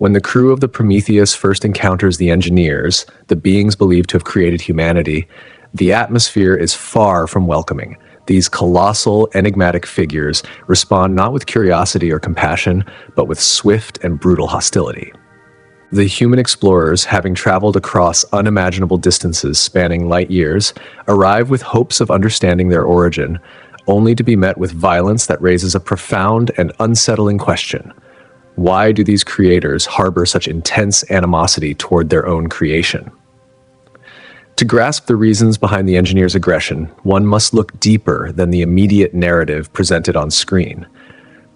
When the crew of the Prometheus first encounters the engineers, the beings believed to have created humanity, the atmosphere is far from welcoming. These colossal, enigmatic figures respond not with curiosity or compassion, but with swift and brutal hostility. The human explorers, having traveled across unimaginable distances spanning light years, arrive with hopes of understanding their origin, only to be met with violence that raises a profound and unsettling question. Why do these creators harbor such intense animosity toward their own creation? To grasp the reasons behind the engineers' aggression, one must look deeper than the immediate narrative presented on screen.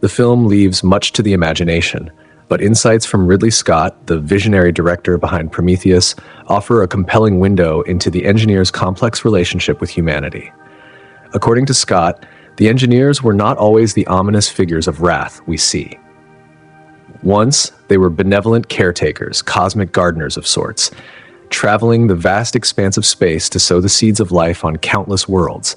The film leaves much to the imagination, but insights from Ridley Scott, the visionary director behind Prometheus, offer a compelling window into the engineers' complex relationship with humanity. According to Scott, the engineers were not always the ominous figures of wrath we see. Once, they were benevolent caretakers, cosmic gardeners of sorts, traveling the vast expanse of space to sow the seeds of life on countless worlds.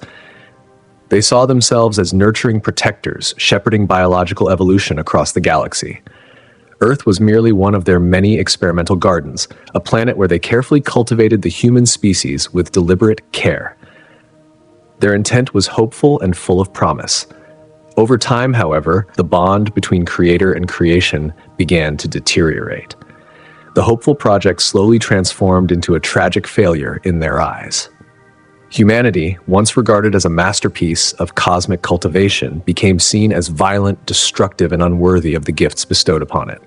They saw themselves as nurturing protectors, shepherding biological evolution across the galaxy. Earth was merely one of their many experimental gardens, a planet where they carefully cultivated the human species with deliberate care. Their intent was hopeful and full of promise. Over time, however, the bond between creator and creation began to deteriorate. The hopeful project slowly transformed into a tragic failure in their eyes. Humanity, once regarded as a masterpiece of cosmic cultivation, became seen as violent, destructive, and unworthy of the gifts bestowed upon it.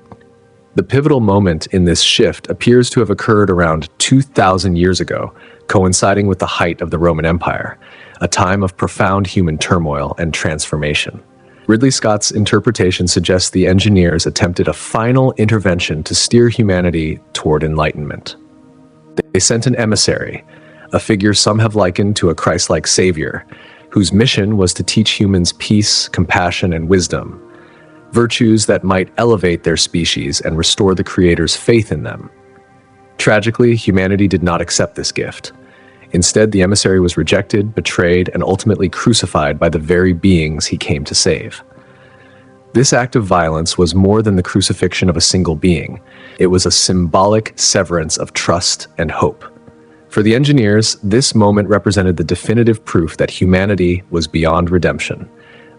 The pivotal moment in this shift appears to have occurred around 2,000 years ago, coinciding with the height of the Roman Empire, a time of profound human turmoil and transformation. Ridley Scott's interpretation suggests the engineers attempted a final intervention to steer humanity toward enlightenment. They sent an emissary, a figure some have likened to a Christ-like savior, whose mission was to teach humans peace, compassion, and wisdom, virtues that might elevate their species and restore the Creator's faith in them. Tragically, humanity did not accept this gift. Instead, the emissary was rejected, betrayed, and ultimately crucified by the very beings he came to save. This act of violence was more than the crucifixion of a single being. It was a symbolic severance of trust and hope. For the engineers, this moment represented the definitive proof that humanity was beyond redemption.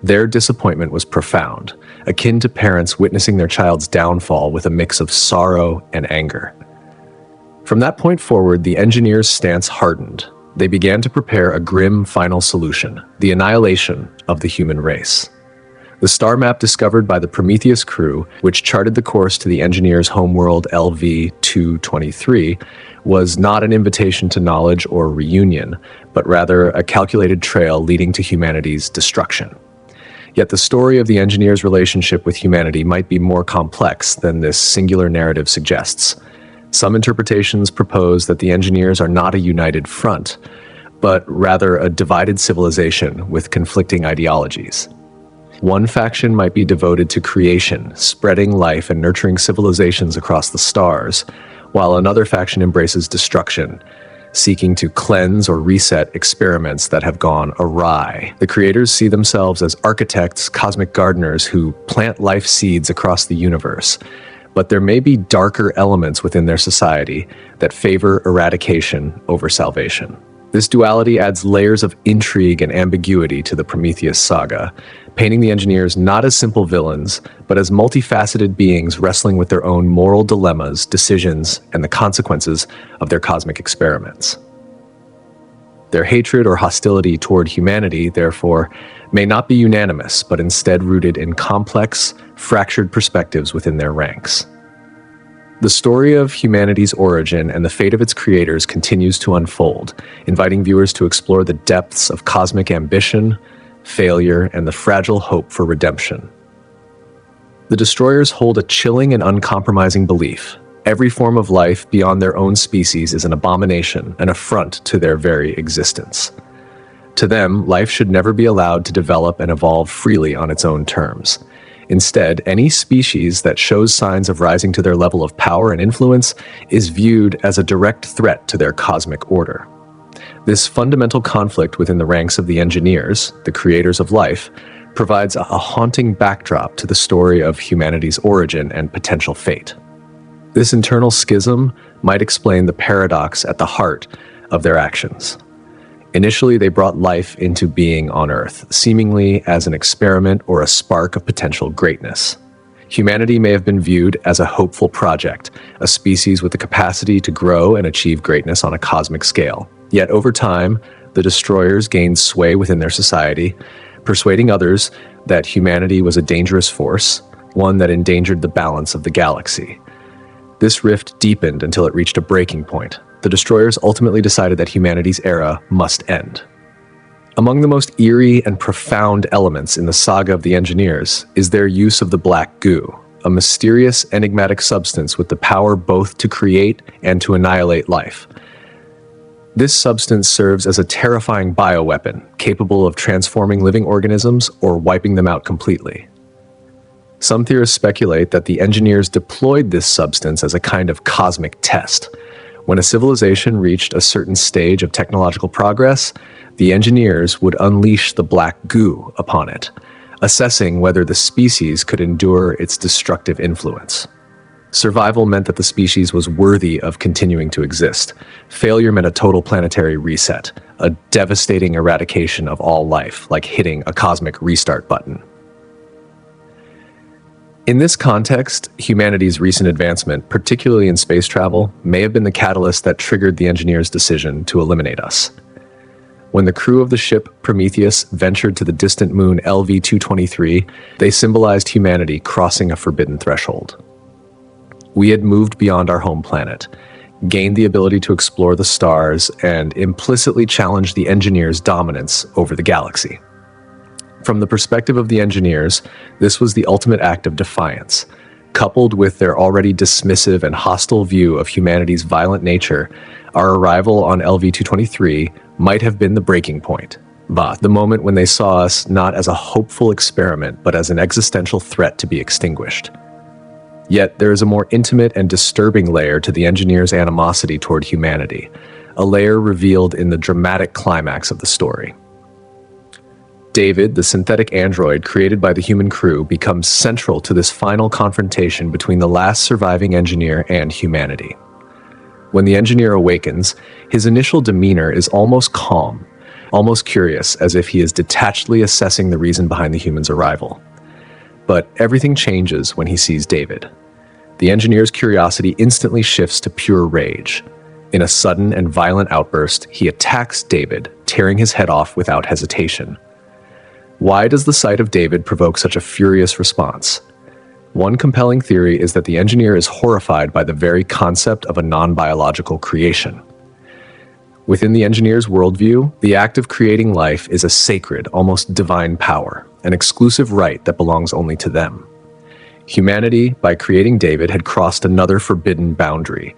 Their disappointment was profound, akin to parents witnessing their child's downfall with a mix of sorrow and anger. From that point forward, the engineers' stance hardened. They began to prepare a grim final solution, the annihilation of the human race. The star map discovered by the Prometheus crew, which charted the course to the engineers' homeworld LV-223, was not an invitation to knowledge or reunion, but rather a calculated trail leading to humanity's destruction. Yet the story of the engineers' relationship with humanity might be more complex than this singular narrative suggests. Some interpretations propose that the engineers are not a united front, but rather a divided civilization with conflicting ideologies. One faction might be devoted to creation, spreading life and nurturing civilizations across the stars, while another faction embraces destruction, seeking to cleanse or reset experiments that have gone awry. The creators see themselves as architects, cosmic gardeners who plant life seeds across the universe. But there may be darker elements within their society that favor eradication over salvation. This duality adds layers of intrigue and ambiguity to the Prometheus saga, painting the engineers not as simple villains, but as multifaceted beings wrestling with their own moral dilemmas, decisions, and the consequences of their cosmic experiments. Their hatred or hostility toward humanity, therefore, may not be unanimous, but instead rooted in complex, fractured perspectives within their ranks. The story of humanity's origin and the fate of its creators continues to unfold, inviting viewers to explore the depths of cosmic ambition, failure, and the fragile hope for redemption. The destroyers hold a chilling and uncompromising belief. Every form of life beyond their own species is an abomination, an affront to their very existence. To them, life should never be allowed to develop and evolve freely on its own terms. Instead, any species that shows signs of rising to their level of power and influence is viewed as a direct threat to their cosmic order. This fundamental conflict within the ranks of the engineers, the creators of life, provides a haunting backdrop to the story of humanity's origin and potential fate. This internal schism might explain the paradox at the heart of their actions. Initially, they brought life into being on Earth, seemingly as an experiment or a spark of potential greatness. Humanity may have been viewed as a hopeful project, a species with the capacity to grow and achieve greatness on a cosmic scale. Yet over time, the destroyers gained sway within their society, persuading others that humanity was a dangerous force, one that endangered the balance of the galaxy. This rift deepened until it reached a breaking point. The destroyers ultimately decided that humanity's era must end. Among the most eerie and profound elements in the saga of the Engineers is their use of the black goo, a mysterious, enigmatic substance with the power both to create and to annihilate life. This substance serves as a terrifying bioweapon, capable of transforming living organisms or wiping them out completely. Some theorists speculate that the Engineers deployed this substance as a kind of cosmic test. When a civilization reached a certain stage of technological progress, the Engineers would unleash the black goo upon it, assessing whether the species could endure its destructive influence. Survival meant that the species was worthy of continuing to exist. Failure meant a total planetary reset, a devastating eradication of all life, like hitting a cosmic restart button. In this context, humanity's recent advancement, particularly in space travel, may have been the catalyst that triggered the Engineers' decision to eliminate us. When the crew of the ship Prometheus ventured to the distant moon LV-223, they symbolized humanity crossing a forbidden threshold. We had moved beyond our home planet, gained the ability to explore the stars, and implicitly challenged the Engineers' dominance over the galaxy. From the perspective of the Engineers, this was the ultimate act of defiance. Coupled with their already dismissive and hostile view of humanity's violent nature, our arrival on LV-223 might have been the breaking point. The moment when they saw us not as a hopeful experiment, but as an existential threat to be extinguished. Yet there is a more intimate and disturbing layer to the Engineers' animosity toward humanity, a layer revealed in the dramatic climax of the story. David, the synthetic android created by the human crew, becomes central to this final confrontation between the last surviving Engineer and humanity. When the Engineer awakens, his initial demeanor is almost calm, almost curious, as if he is detachedly assessing the reason behind the humans' arrival. But everything changes when he sees David. The Engineer's curiosity instantly shifts to pure rage. In a sudden and violent outburst, he attacks David, tearing his head off without hesitation. Why does the sight of David provoke such a furious response? One compelling theory is that the Engineer is horrified by the very concept of a non-biological creation. Within the Engineer's worldview, the act of creating life is a sacred, almost divine power, an exclusive right that belongs only to them. Humanity, by creating David, had crossed another forbidden boundary.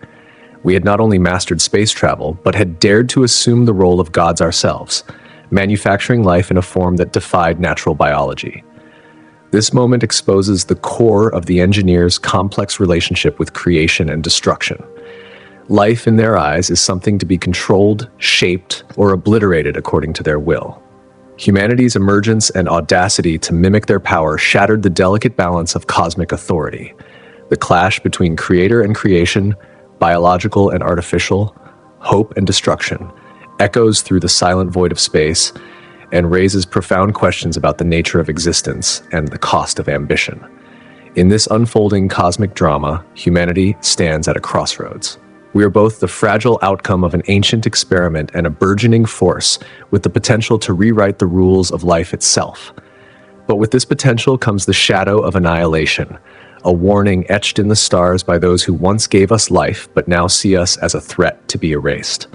We had not only mastered space travel, but had dared to assume the role of gods ourselves, manufacturing life in a form that defied natural biology. This moment exposes the core of the Engineers' complex relationship with creation and destruction. Life, in their eyes, is something to be controlled, shaped, or obliterated according to their will. Humanity's emergence and audacity to mimic their power shattered the delicate balance of cosmic authority. The clash between creator and creation, biological and artificial, hope and destruction, echoes through the silent void of space and raises profound questions about the nature of existence and the cost of ambition. In this unfolding cosmic drama, humanity stands at a crossroads. We are both the fragile outcome of an ancient experiment and a burgeoning force with the potential to rewrite the rules of life itself. But with this potential comes the shadow of annihilation, a warning etched in the stars by those who once gave us life but now see us as a threat to be erased.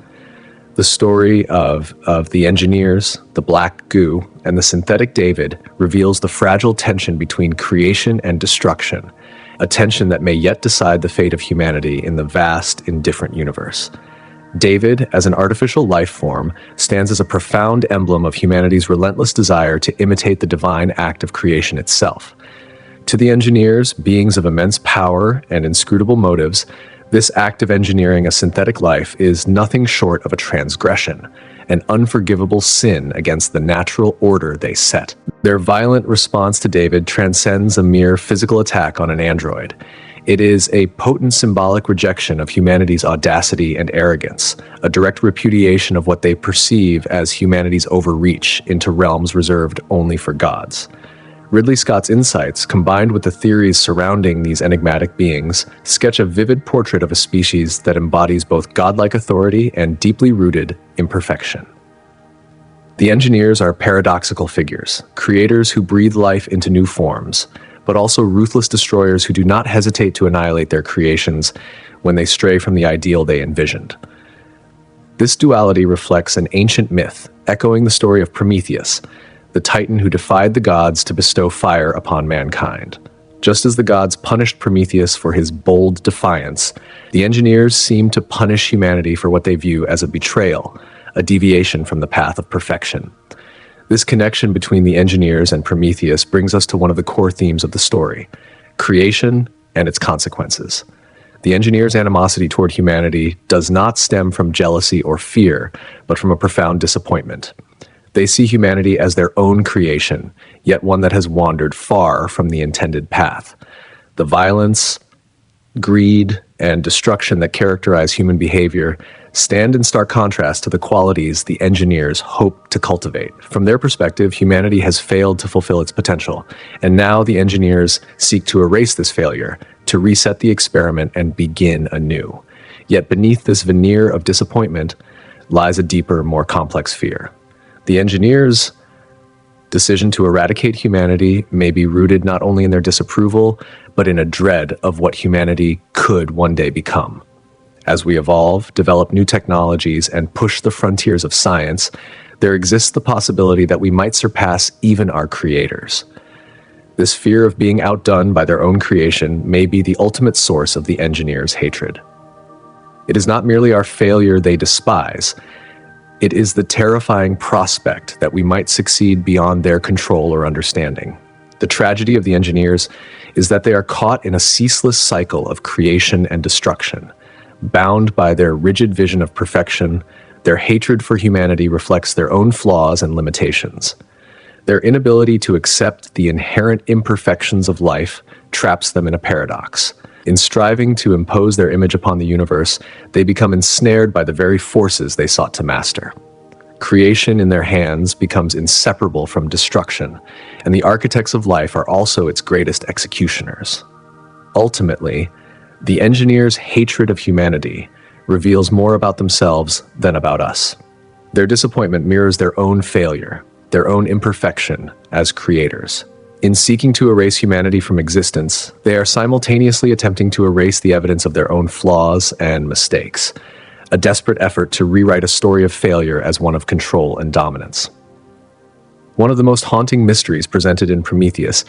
The story of the Engineers, the black goo, and the synthetic David reveals the fragile tension between creation and destruction, a tension that may yet decide the fate of humanity in the vast, indifferent universe. David, as an artificial life form, stands as a profound emblem of humanity's relentless desire to imitate the divine act of creation itself. To the Engineers, beings of immense power and inscrutable motives, this act of engineering a synthetic life is nothing short of a transgression, an unforgivable sin against the natural order they set. Their violent response to David transcends a mere physical attack on an android. It is a potent symbolic rejection of humanity's audacity and arrogance, a direct repudiation of what they perceive as humanity's overreach into realms reserved only for gods. Ridley Scott's insights, combined with the theories surrounding these enigmatic beings, sketch a vivid portrait of a species that embodies both godlike authority and deeply rooted imperfection. The engineers are paradoxical figures, creators who breathe life into new forms, but also ruthless destroyers who do not hesitate to annihilate their creations when they stray from the ideal they envisioned. This duality reflects an ancient myth, echoing the story of Prometheus, the titan who defied the gods to bestow fire upon mankind. Just as the gods punished Prometheus for his bold defiance, the engineers seem to punish humanity for what they view as a betrayal, a deviation from the path of perfection. This connection between the engineers and Prometheus brings us to one of the core themes of the story: creation and its consequences. The engineers' animosity toward humanity does not stem from jealousy or fear, but from a profound disappointment. They see humanity as their own creation, yet one that has wandered far from the intended path. The violence, greed, and destruction that characterize human behavior stand in stark contrast to the qualities the engineers hope to cultivate. From their perspective, humanity has failed to fulfill its potential, and now the engineers seek to erase this failure, to reset the experiment and begin anew. Yet beneath this veneer of disappointment lies a deeper, more complex fear. The engineers' decision to eradicate humanity may be rooted not only in their disapproval, but in a dread of what humanity could one day become. As we evolve, develop new technologies, and push the frontiers of science, there exists the possibility that we might surpass even our creators. This fear of being outdone by their own creation may be the ultimate source of the engineers' hatred. It is not merely our failure they despise. It is the terrifying prospect that we might succeed beyond their control or understanding. The tragedy of the engineers is that they are caught in a ceaseless cycle of creation and destruction. Bound by their rigid vision of perfection, their hatred for humanity reflects their own flaws and limitations. Their inability to accept the inherent imperfections of life traps them in a paradox. In striving to impose their image upon the universe, they become ensnared by the very forces they sought to master. Creation in their hands becomes inseparable from destruction, and the architects of life are also its greatest executioners. Ultimately, the engineers' hatred of humanity reveals more about themselves than about us. Their disappointment mirrors their own failure, their own imperfection as creators. In seeking to erase humanity from existence, they are simultaneously attempting to erase the evidence of their own flaws and mistakes, a desperate effort to rewrite a story of failure as one of control and dominance. One of the most haunting mysteries presented in Prometheus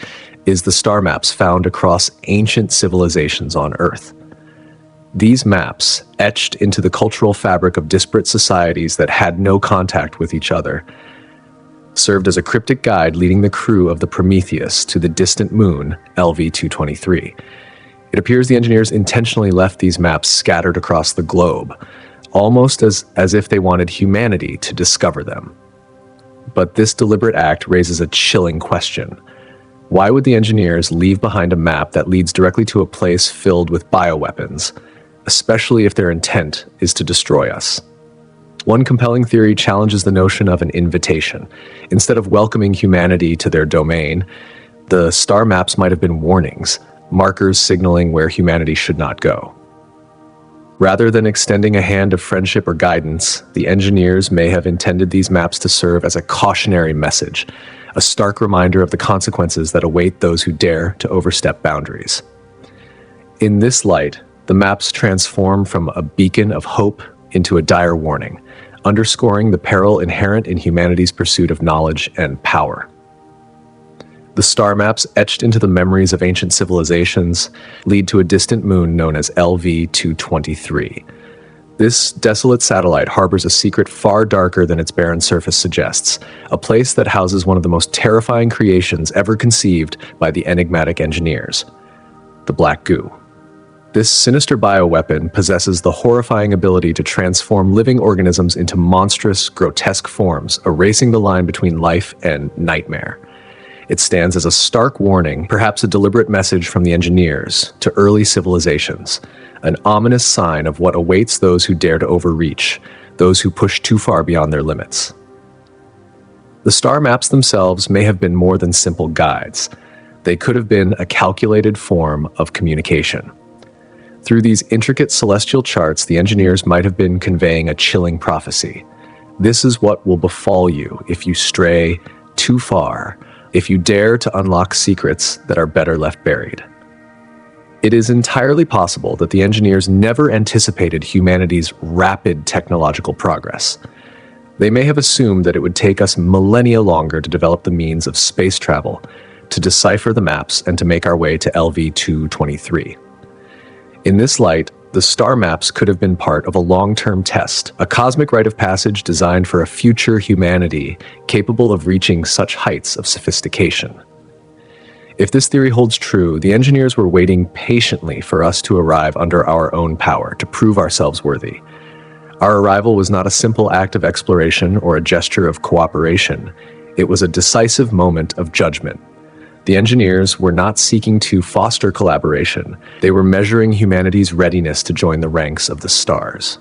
is the star maps found across ancient civilizations on Earth. These maps, etched into the cultural fabric of disparate societies that had no contact with each other, served as a cryptic guide leading the crew of the Prometheus to the distant moon, LV-223. It appears the engineers intentionally left these maps scattered across the globe, almost as if they wanted humanity to discover them. But this deliberate act raises a chilling question. Why would the engineers leave behind a map that leads directly to a place filled with bioweapons, especially if their intent is to destroy us? One compelling theory challenges the notion of an invitation. Instead of welcoming humanity to their domain, the star maps might have been warnings, markers signaling where humanity should not go. Rather than extending a hand of friendship or guidance, the engineers may have intended these maps to serve as a cautionary message, a stark reminder of the consequences that await those who dare to overstep boundaries. In this light, the maps transform from a beacon of hope into a dire warning, underscoring the peril inherent in humanity's pursuit of knowledge and power. The star maps etched into the memories of ancient civilizations lead to a distant moon known as LV-223. This desolate satellite harbors a secret far darker than its barren surface suggests, a place that houses one of the most terrifying creations ever conceived by the enigmatic engineers, the Black Goo. This sinister bioweapon possesses the horrifying ability to transform living organisms into monstrous, grotesque forms, erasing the line between life and nightmare. It stands as a stark warning, perhaps a deliberate message from the engineers to early civilizations, an ominous sign of what awaits those who dare to overreach, those who push too far beyond their limits. The star maps themselves may have been more than simple guides. They could have been a calculated form of communication. Through these intricate celestial charts, the engineers might have been conveying a chilling prophecy. This is what will befall you if you stray too far, if you dare to unlock secrets that are better left buried. It is entirely possible that the engineers never anticipated humanity's rapid technological progress. They may have assumed that it would take us millennia longer to develop the means of space travel, to decipher the maps, and to make our way to LV-223. In this light, the star maps could have been part of a long-term test, a cosmic rite of passage designed for a future humanity capable of reaching such heights of sophistication. If this theory holds true, the engineers were waiting patiently for us to arrive under our own power, to prove ourselves worthy. Our arrival was not a simple act of exploration or a gesture of cooperation. It was a decisive moment of judgment. The engineers were not seeking to foster collaboration. They were measuring humanity's readiness to join the ranks of the stars.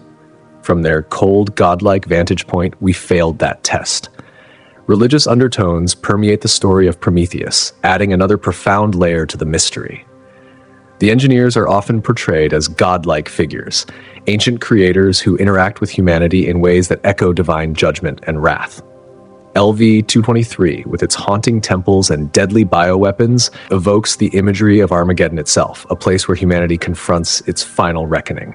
From their cold, godlike vantage point, we failed that test. Religious undertones permeate the story of Prometheus, adding another profound layer to the mystery. The engineers are often portrayed as godlike figures, ancient creators who interact with humanity in ways that echo divine judgment and wrath. LV-223, with its haunting temples and deadly bioweapons, evokes the imagery of Armageddon itself, a place where humanity confronts its final reckoning.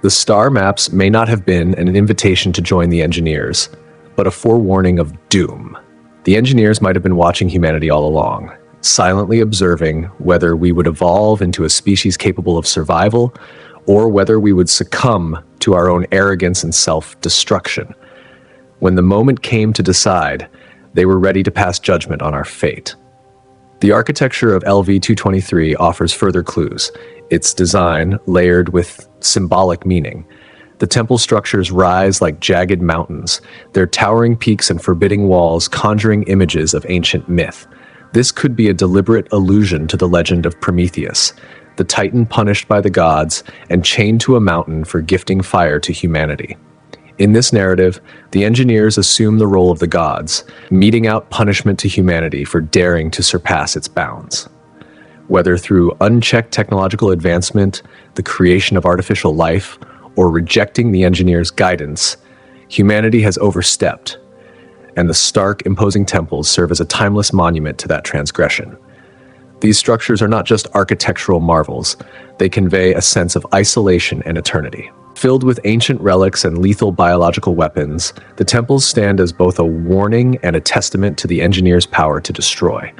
The star maps may not have been an invitation to join the engineers, but a forewarning of doom. The engineers might have been watching humanity all along, silently observing whether we would evolve into a species capable of survival, or whether we would succumb to our own arrogance and self-destruction. When the moment came to decide, they were ready to pass judgment on our fate. The architecture of LV-223 offers further clues, its design layered with symbolic meaning. The temple structures rise like jagged mountains, their towering peaks and forbidding walls conjuring images of ancient myth. This could be a deliberate allusion to the legend of Prometheus, the titan punished by the gods and chained to a mountain for gifting fire to humanity. In this narrative, the engineers assume the role of the gods, meting out punishment to humanity for daring to surpass its bounds. Whether through unchecked technological advancement, the creation of artificial life, or rejecting the engineers' guidance, humanity has overstepped, and the stark, imposing temples serve as a timeless monument to that transgression. These structures are not just architectural marvels, they convey a sense of isolation and eternity. Filled with ancient relics and lethal biological weapons, the temples stand as both a warning and a testament to the engineers' power to destroy.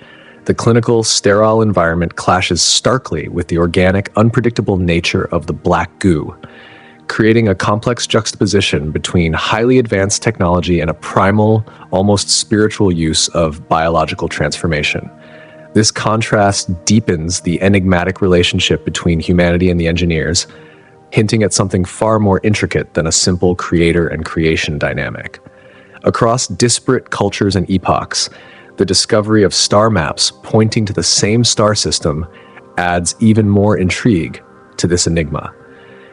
The clinical, sterile environment clashes starkly with the organic, unpredictable nature of the black goo, creating a complex juxtaposition between highly advanced technology and a primal, almost spiritual use of biological transformation. This contrast deepens the enigmatic relationship between humanity and the engineers, hinting at something far more intricate than a simple creator and creation dynamic. Across disparate cultures and epochs, the discovery of star maps pointing to the same star system adds even more intrigue to this enigma.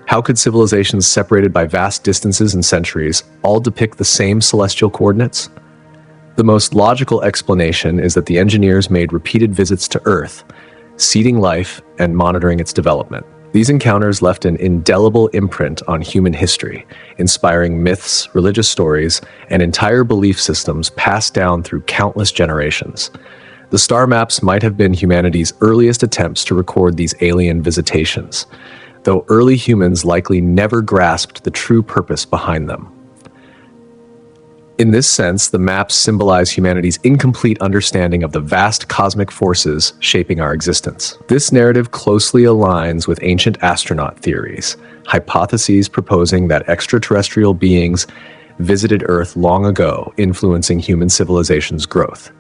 How could civilizations separated by vast distances and centuries all depict the same celestial coordinates? The most logical explanation is that the engineers made repeated visits to Earth, seeding life and monitoring its development. These encounters left an indelible imprint on human history, inspiring myths, religious stories, and entire belief systems passed down through countless generations. The star maps might have been humanity's earliest attempts to record these alien visitations, though early humans likely never grasped the true purpose behind them. In this sense, the maps symbolize humanity's incomplete understanding of the vast cosmic forces shaping our existence. This narrative closely aligns with ancient astronaut theories, hypotheses proposing that extraterrestrial beings visited Earth long ago, influencing human civilization's growth.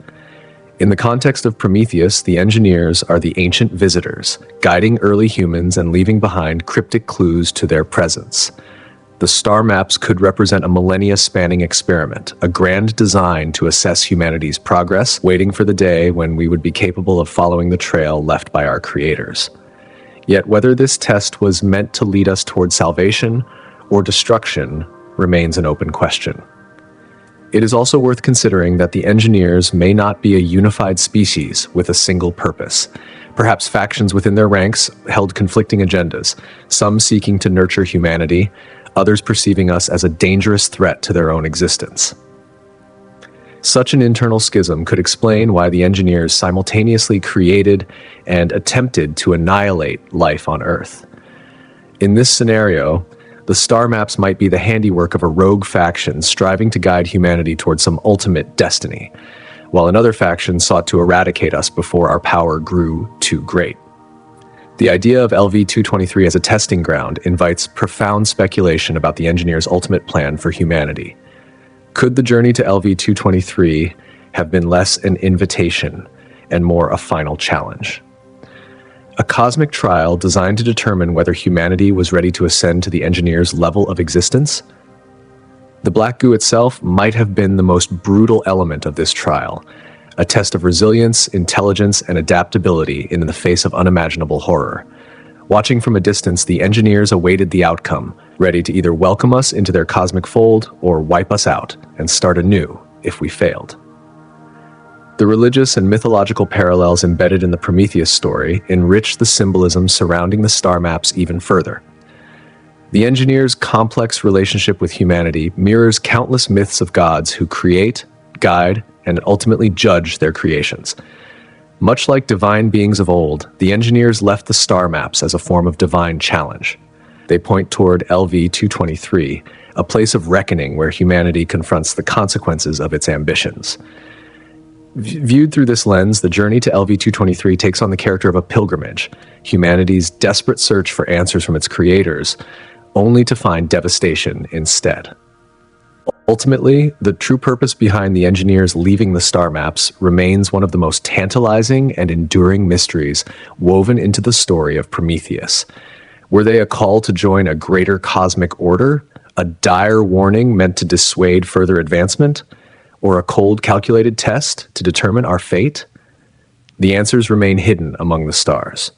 In the context of Prometheus, the engineers are the ancient visitors, guiding early humans and leaving behind cryptic clues to their presence. The star maps could represent a millennia-spanning experiment, a grand design to assess humanity's progress, waiting for the day when we would be capable of following the trail left by our creators. Yet whether this test was meant to lead us toward salvation or destruction remains an open question. It is also worth considering that the engineers may not be a unified species with a single purpose. Perhaps factions within their ranks held conflicting agendas, some seeking to nurture humanity, others perceiving us as a dangerous threat to their own existence. Such an internal schism could explain why the engineers simultaneously created and attempted to annihilate life on Earth. In this scenario, the star maps might be the handiwork of a rogue faction striving to guide humanity towards some ultimate destiny, while another faction sought to eradicate us before our power grew too great. The idea of LV-223 as a testing ground invites profound speculation about the engineers' ultimate plan for humanity. Could the journey to LV-223 have been less an invitation and more a final challenge? A cosmic trial designed to determine whether humanity was ready to ascend to the engineers' level of existence? The black goo itself might have been the most brutal element of this trial, a test of resilience, intelligence, and adaptability in the face of unimaginable horror. Watching from a distance, the engineers awaited the outcome, ready to either welcome us into their cosmic fold or wipe us out and start anew if we failed. The religious and mythological parallels embedded in the Prometheus story enrich the symbolism surrounding the star maps even further. The engineers' complex relationship with humanity mirrors countless myths of gods who create, guide, and ultimately judge their creations. Much like divine beings of old, the engineers left the star maps as a form of divine challenge. They point toward LV-223, a place of reckoning where humanity confronts the consequences of its ambitions. Viewed through this lens, the journey to LV-223 takes on the character of a pilgrimage, humanity's desperate search for answers from its creators, only to find devastation instead. Ultimately, the true purpose behind the engineers leaving the star maps remains one of the most tantalizing and enduring mysteries woven into the story of Prometheus. Were they a call to join a greater cosmic order, a dire warning meant to dissuade further advancement, or a cold, calculated test to determine our fate? The answers remain hidden among the stars.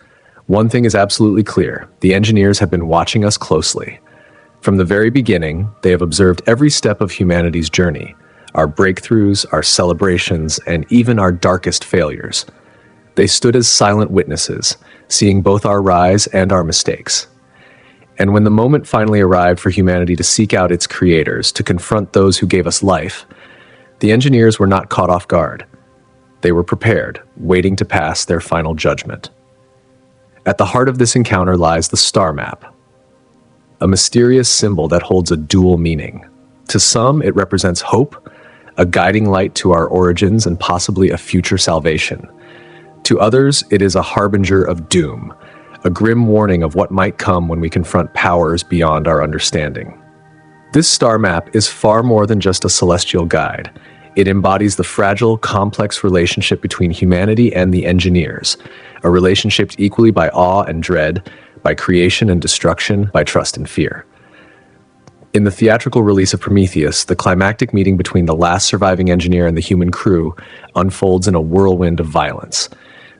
One thing is absolutely clear: the engineers have been watching us closely. From the very beginning, they have observed every step of humanity's journey, our breakthroughs, our celebrations, and even our darkest failures. They stood as silent witnesses, seeing both our rise and our mistakes. And when the moment finally arrived for humanity to seek out its creators, to confront those who gave us life, the engineers were not caught off guard. They were prepared, waiting to pass their final judgment. At the heart of this encounter lies the star map, a mysterious symbol that holds a dual meaning. To some, it represents hope, a guiding light to our origins and possibly a future salvation. To others, it is a harbinger of doom, a grim warning of what might come when we confront powers beyond our understanding. This star map is far more than just a celestial guide. It embodies the fragile, complex relationship between humanity and the engineers, a relationship equally by awe and dread, by creation and destruction, by trust and fear. In the theatrical release of Prometheus, the climactic meeting between the last surviving engineer and the human crew unfolds in a whirlwind of violence.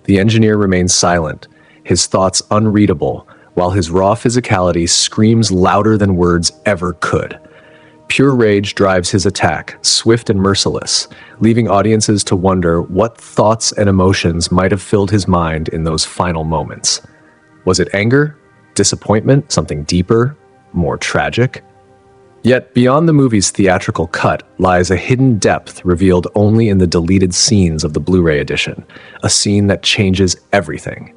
The engineer remains silent, his thoughts unreadable, while his raw physicality screams louder than words ever could. Pure rage drives his attack, swift and merciless, leaving audiences to wonder what thoughts and emotions might have filled his mind in those final moments. Was it anger, disappointment, something deeper, more tragic? Yet beyond the movie's theatrical cut lies a hidden depth revealed only in the deleted scenes of the Blu-ray edition, a scene that changes everything.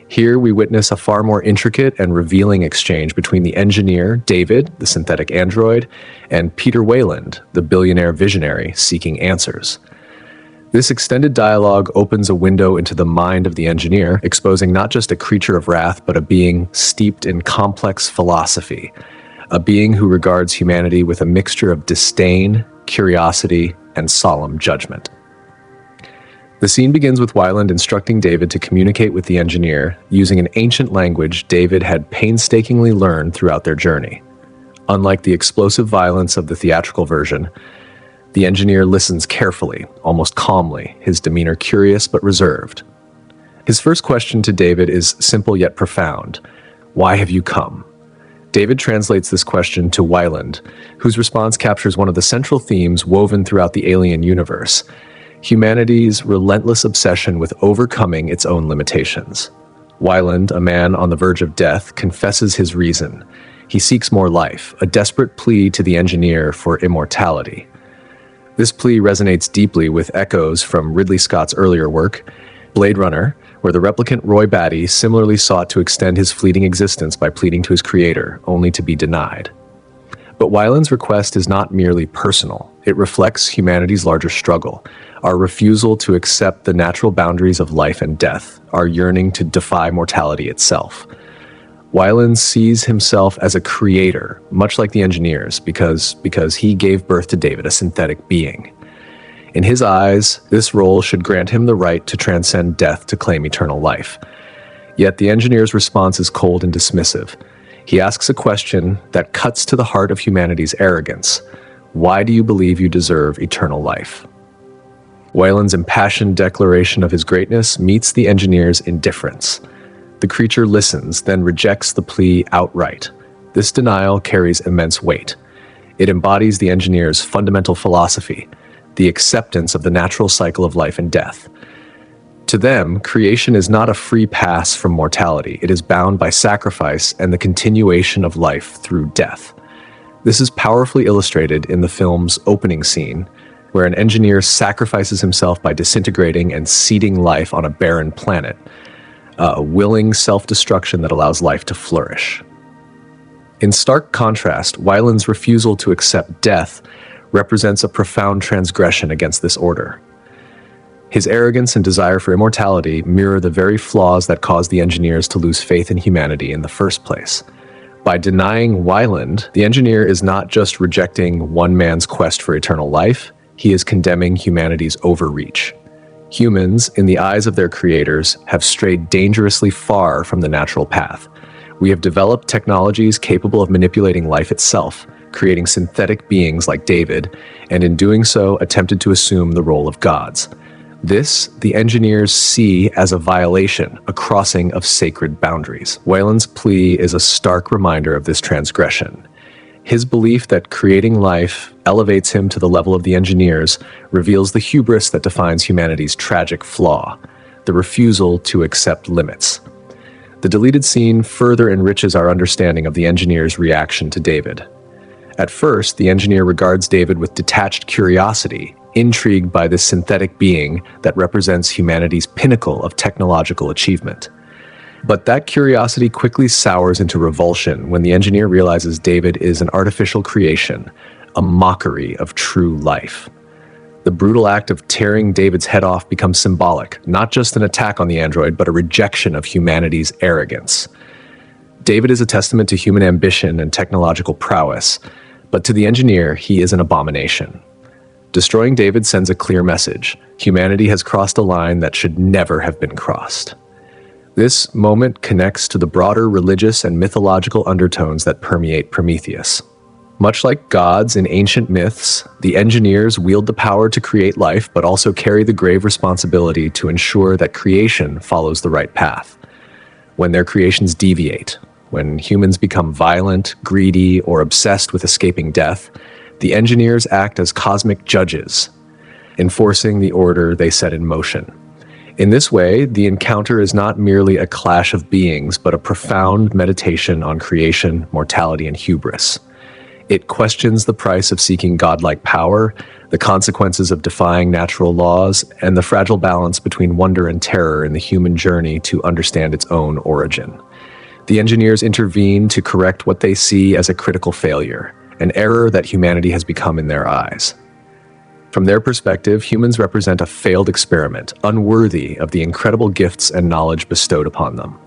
Here we witness a far more intricate and revealing exchange between the engineer, David, the synthetic android, and Peter Weyland, the billionaire visionary seeking answers. This extended dialogue opens a window into the mind of the engineer, exposing not just a creature of wrath, but a being steeped in complex philosophy, a being who regards humanity with a mixture of disdain, curiosity, and solemn judgment. The scene begins with Weyland instructing David to communicate with the engineer using an ancient language David had painstakingly learned throughout their journey, Unlike the explosive violence of the theatrical version, the engineer listens carefully, almost calmly, his demeanor curious but reserved. His first question to David is simple yet profound. Why have you come? David translates this question to Weyland, whose response captures one of the central themes woven throughout the alien universe: humanity's relentless obsession with overcoming its own limitations. Weyland, a man on the verge of death, confesses his reason. He seeks more life, a desperate plea to the engineer for immortality. This plea resonates deeply with echoes from Ridley Scott's earlier work, Blade Runner, where the replicant Roy Batty similarly sought to extend his fleeting existence by pleading to his creator, only to be denied. But Weyland's request is not merely personal. It reflects humanity's larger struggle, our refusal to accept the natural boundaries of life and death, our yearning to defy mortality itself. Weyland sees himself as a creator, much like the engineers, because he gave birth to David, a synthetic being. In his eyes, this role should grant him the right to transcend death to claim eternal life. Yet the engineer's response is cold and dismissive. He asks a question that cuts to the heart of humanity's arrogance. Why do you believe you deserve eternal life? Weyland's impassioned declaration of his greatness meets the engineer's indifference. The creature listens, then rejects the plea outright. This denial carries immense weight. It embodies the engineer's fundamental philosophy, the acceptance of the natural cycle of life and death. To them, creation is not a free pass from mortality. It is bound by sacrifice and the continuation of life through death. This is powerfully illustrated in the film's opening scene, where an engineer sacrifices himself by disintegrating and seeding life on a barren planet, a willing self-destruction that allows life to flourish. In stark contrast, Weyland's refusal to accept death represents a profound transgression against this order. His arrogance and desire for immortality mirror the very flaws that caused the engineers to lose faith in humanity in the first place. By denying Weyland, the engineer is not just rejecting one man's quest for eternal life, he is condemning humanity's overreach. Humans, in the eyes of their creators, have strayed dangerously far from the natural path. We have developed technologies capable of manipulating life itself, creating synthetic beings like David, and in doing so attempted to assume the role of gods. This, the engineers see as a violation, a crossing of sacred boundaries. Weyland's plea is a stark reminder of this transgression. His belief that creating life elevates him to the level of the engineers reveals the hubris that defines humanity's tragic flaw, the refusal to accept limits. The deleted scene further enriches our understanding of the engineer's reaction to David. At first, the engineer regards David with detached curiosity, intrigued by this synthetic being that represents humanity's pinnacle of technological achievement. But that curiosity quickly sours into revulsion when the engineer realizes David is an artificial creation, a mockery of true life. The brutal act of tearing David's head off becomes symbolic, not just an attack on the android, but a rejection of humanity's arrogance. David is a testament to human ambition and technological prowess, but to the engineer, he is an abomination. Destroying David sends a clear message. Humanity has crossed a line that should never have been crossed. This moment connects to the broader religious and mythological undertones that permeate Prometheus. Much like gods in ancient myths, the engineers wield the power to create life, but also carry the grave responsibility to ensure that creation follows the right path. When their creations deviate, when humans become violent, greedy, or obsessed with escaping death, the engineers act as cosmic judges, enforcing the order they set in motion. In this way, the encounter is not merely a clash of beings, but a profound meditation on creation, mortality, and hubris. It questions the price of seeking godlike power, the consequences of defying natural laws, and the fragile balance between wonder and terror in the human journey to understand its own origin. The engineers intervene to correct what they see as a critical failure, an error that humanity has become in their eyes. From their perspective, humans represent a failed experiment, unworthy of the incredible gifts and knowledge bestowed upon them.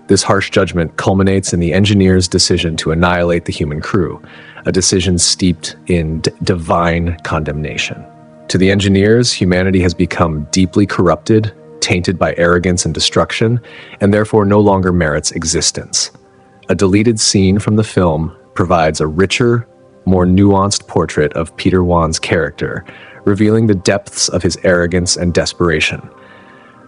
This harsh judgment culminates in the engineers' decision to annihilate the human crew, a decision steeped in divine condemnation. To the engineers, humanity has become deeply corrupted, tainted by arrogance and destruction, and therefore no longer merits existence. A deleted scene from the film provides a richer, more nuanced portrait of Peter Wan's character, revealing the depths of his arrogance and desperation.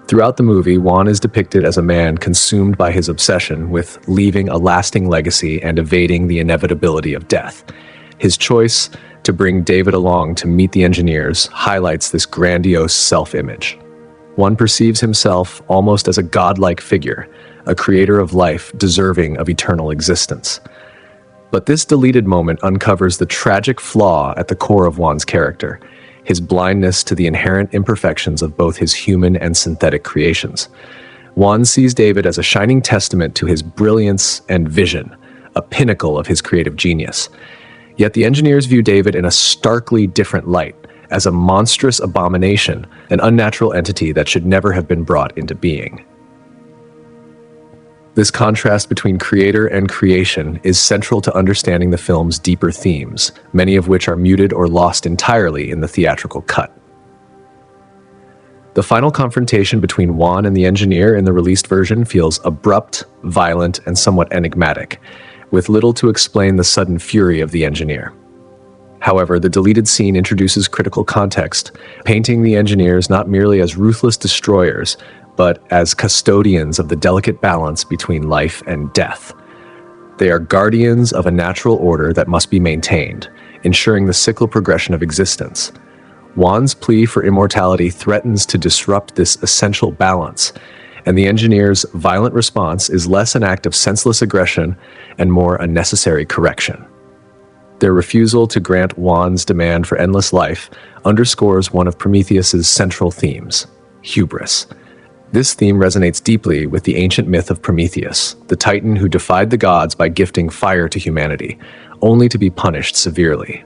Throughout the movie, Wan is depicted as a man consumed by his obsession with leaving a lasting legacy and evading the inevitability of death. His choice to bring David along to meet the engineers highlights this grandiose self-image. One perceives himself almost as a godlike figure, a creator of life deserving of eternal existence. But this deleted moment uncovers the tragic flaw at the core of Wan's character, his blindness to the inherent imperfections of both his human and synthetic creations. Wan sees David as a shining testament to his brilliance and vision, a pinnacle of his creative genius. Yet the engineers view David in a starkly different light, as a monstrous abomination, an unnatural entity that should never have been brought into being. This contrast between creator and creation is central to understanding the film's deeper themes, many of which are muted or lost entirely in the theatrical cut. The final confrontation between Wan and the engineer in the released version feels abrupt, violent, and somewhat enigmatic, with little to explain the sudden fury of the engineer. However, the deleted scene introduces critical context, painting the engineers not merely as ruthless destroyers, but as custodians of the delicate balance between life and death. They are guardians of a natural order that must be maintained, ensuring the cyclical progression of existence. Wan's plea for immortality threatens to disrupt this essential balance, and the engineer's violent response is less an act of senseless aggression and more a necessary correction. Their refusal to grant Wan's demand for endless life underscores one of Prometheus's central themes, hubris. This theme resonates deeply with the ancient myth of Prometheus, the titan who defied the gods by gifting fire to humanity, only to be punished severely.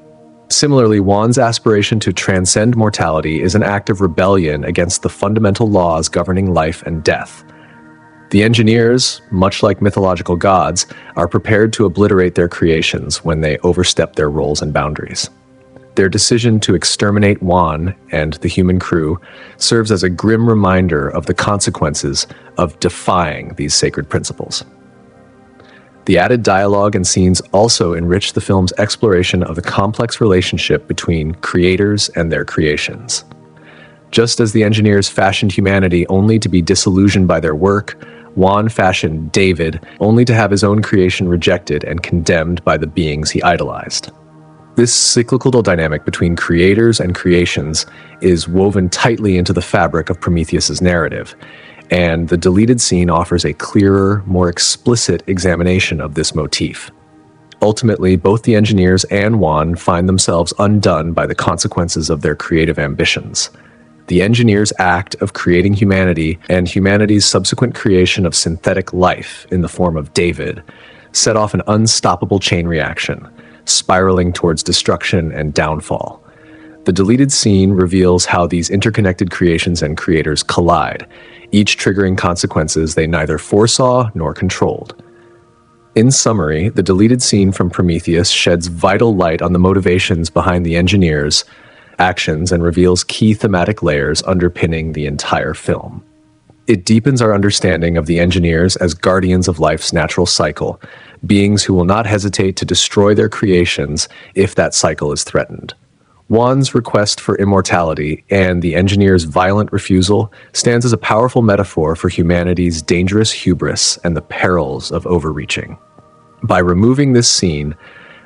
Similarly, Wan's aspiration to transcend mortality is an act of rebellion against the fundamental laws governing life and death. The engineers, much like mythological gods, are prepared to obliterate their creations when they overstep their roles and boundaries. Their decision to exterminate Wan and the human crew serves as a grim reminder of the consequences of defying these sacred principles. The added dialogue and scenes also enrich the film's exploration of the complex relationship between creators and their creations. Just as the engineers fashioned humanity only to be disillusioned by their work, Wan fashioned David only to have his own creation rejected and condemned by the beings he idolized. This cyclical dynamic between creators and creations is woven tightly into the fabric of Prometheus's narrative, and the deleted scene offers a clearer, more explicit examination of this motif. Ultimately, both the engineers and Wan find themselves undone by the consequences of their creative ambitions. The engineers' act of creating humanity and humanity's subsequent creation of synthetic life in the form of David set off an unstoppable chain reaction, spiraling towards destruction and downfall. The deleted scene reveals how these interconnected creations and creators collide, each triggering consequences they neither foresaw nor controlled. In summary, the deleted scene from Prometheus sheds vital light on the motivations behind the engineers' actions and reveals key thematic layers underpinning the entire film. It deepens our understanding of the engineers as guardians of life's natural cycle, beings who will not hesitate to destroy their creations if that cycle is threatened. Wan's request for immortality and the engineer's violent refusal stands as a powerful metaphor for humanity's dangerous hubris and the perils of overreaching. By removing this scene,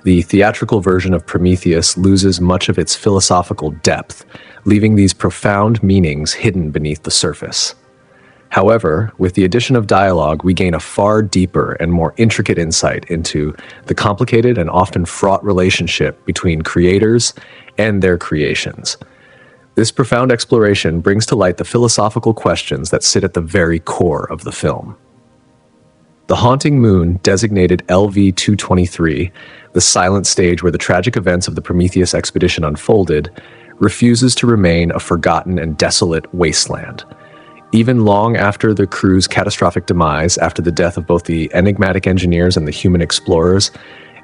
the theatrical version of Prometheus loses much of its philosophical depth, leaving these profound meanings hidden beneath the surface. However, with the addition of dialogue, we gain a far deeper and more intricate insight into the complicated and often fraught relationship between creators and their creations. This profound exploration brings to light the philosophical questions that sit at the very core of the film. The haunting moon, designated LV-223, the silent stage where the tragic events of the Prometheus expedition unfolded, refuses to remain a forgotten and desolate wasteland. Even long after the crew's catastrophic demise, after the death of both the enigmatic engineers and the human explorers,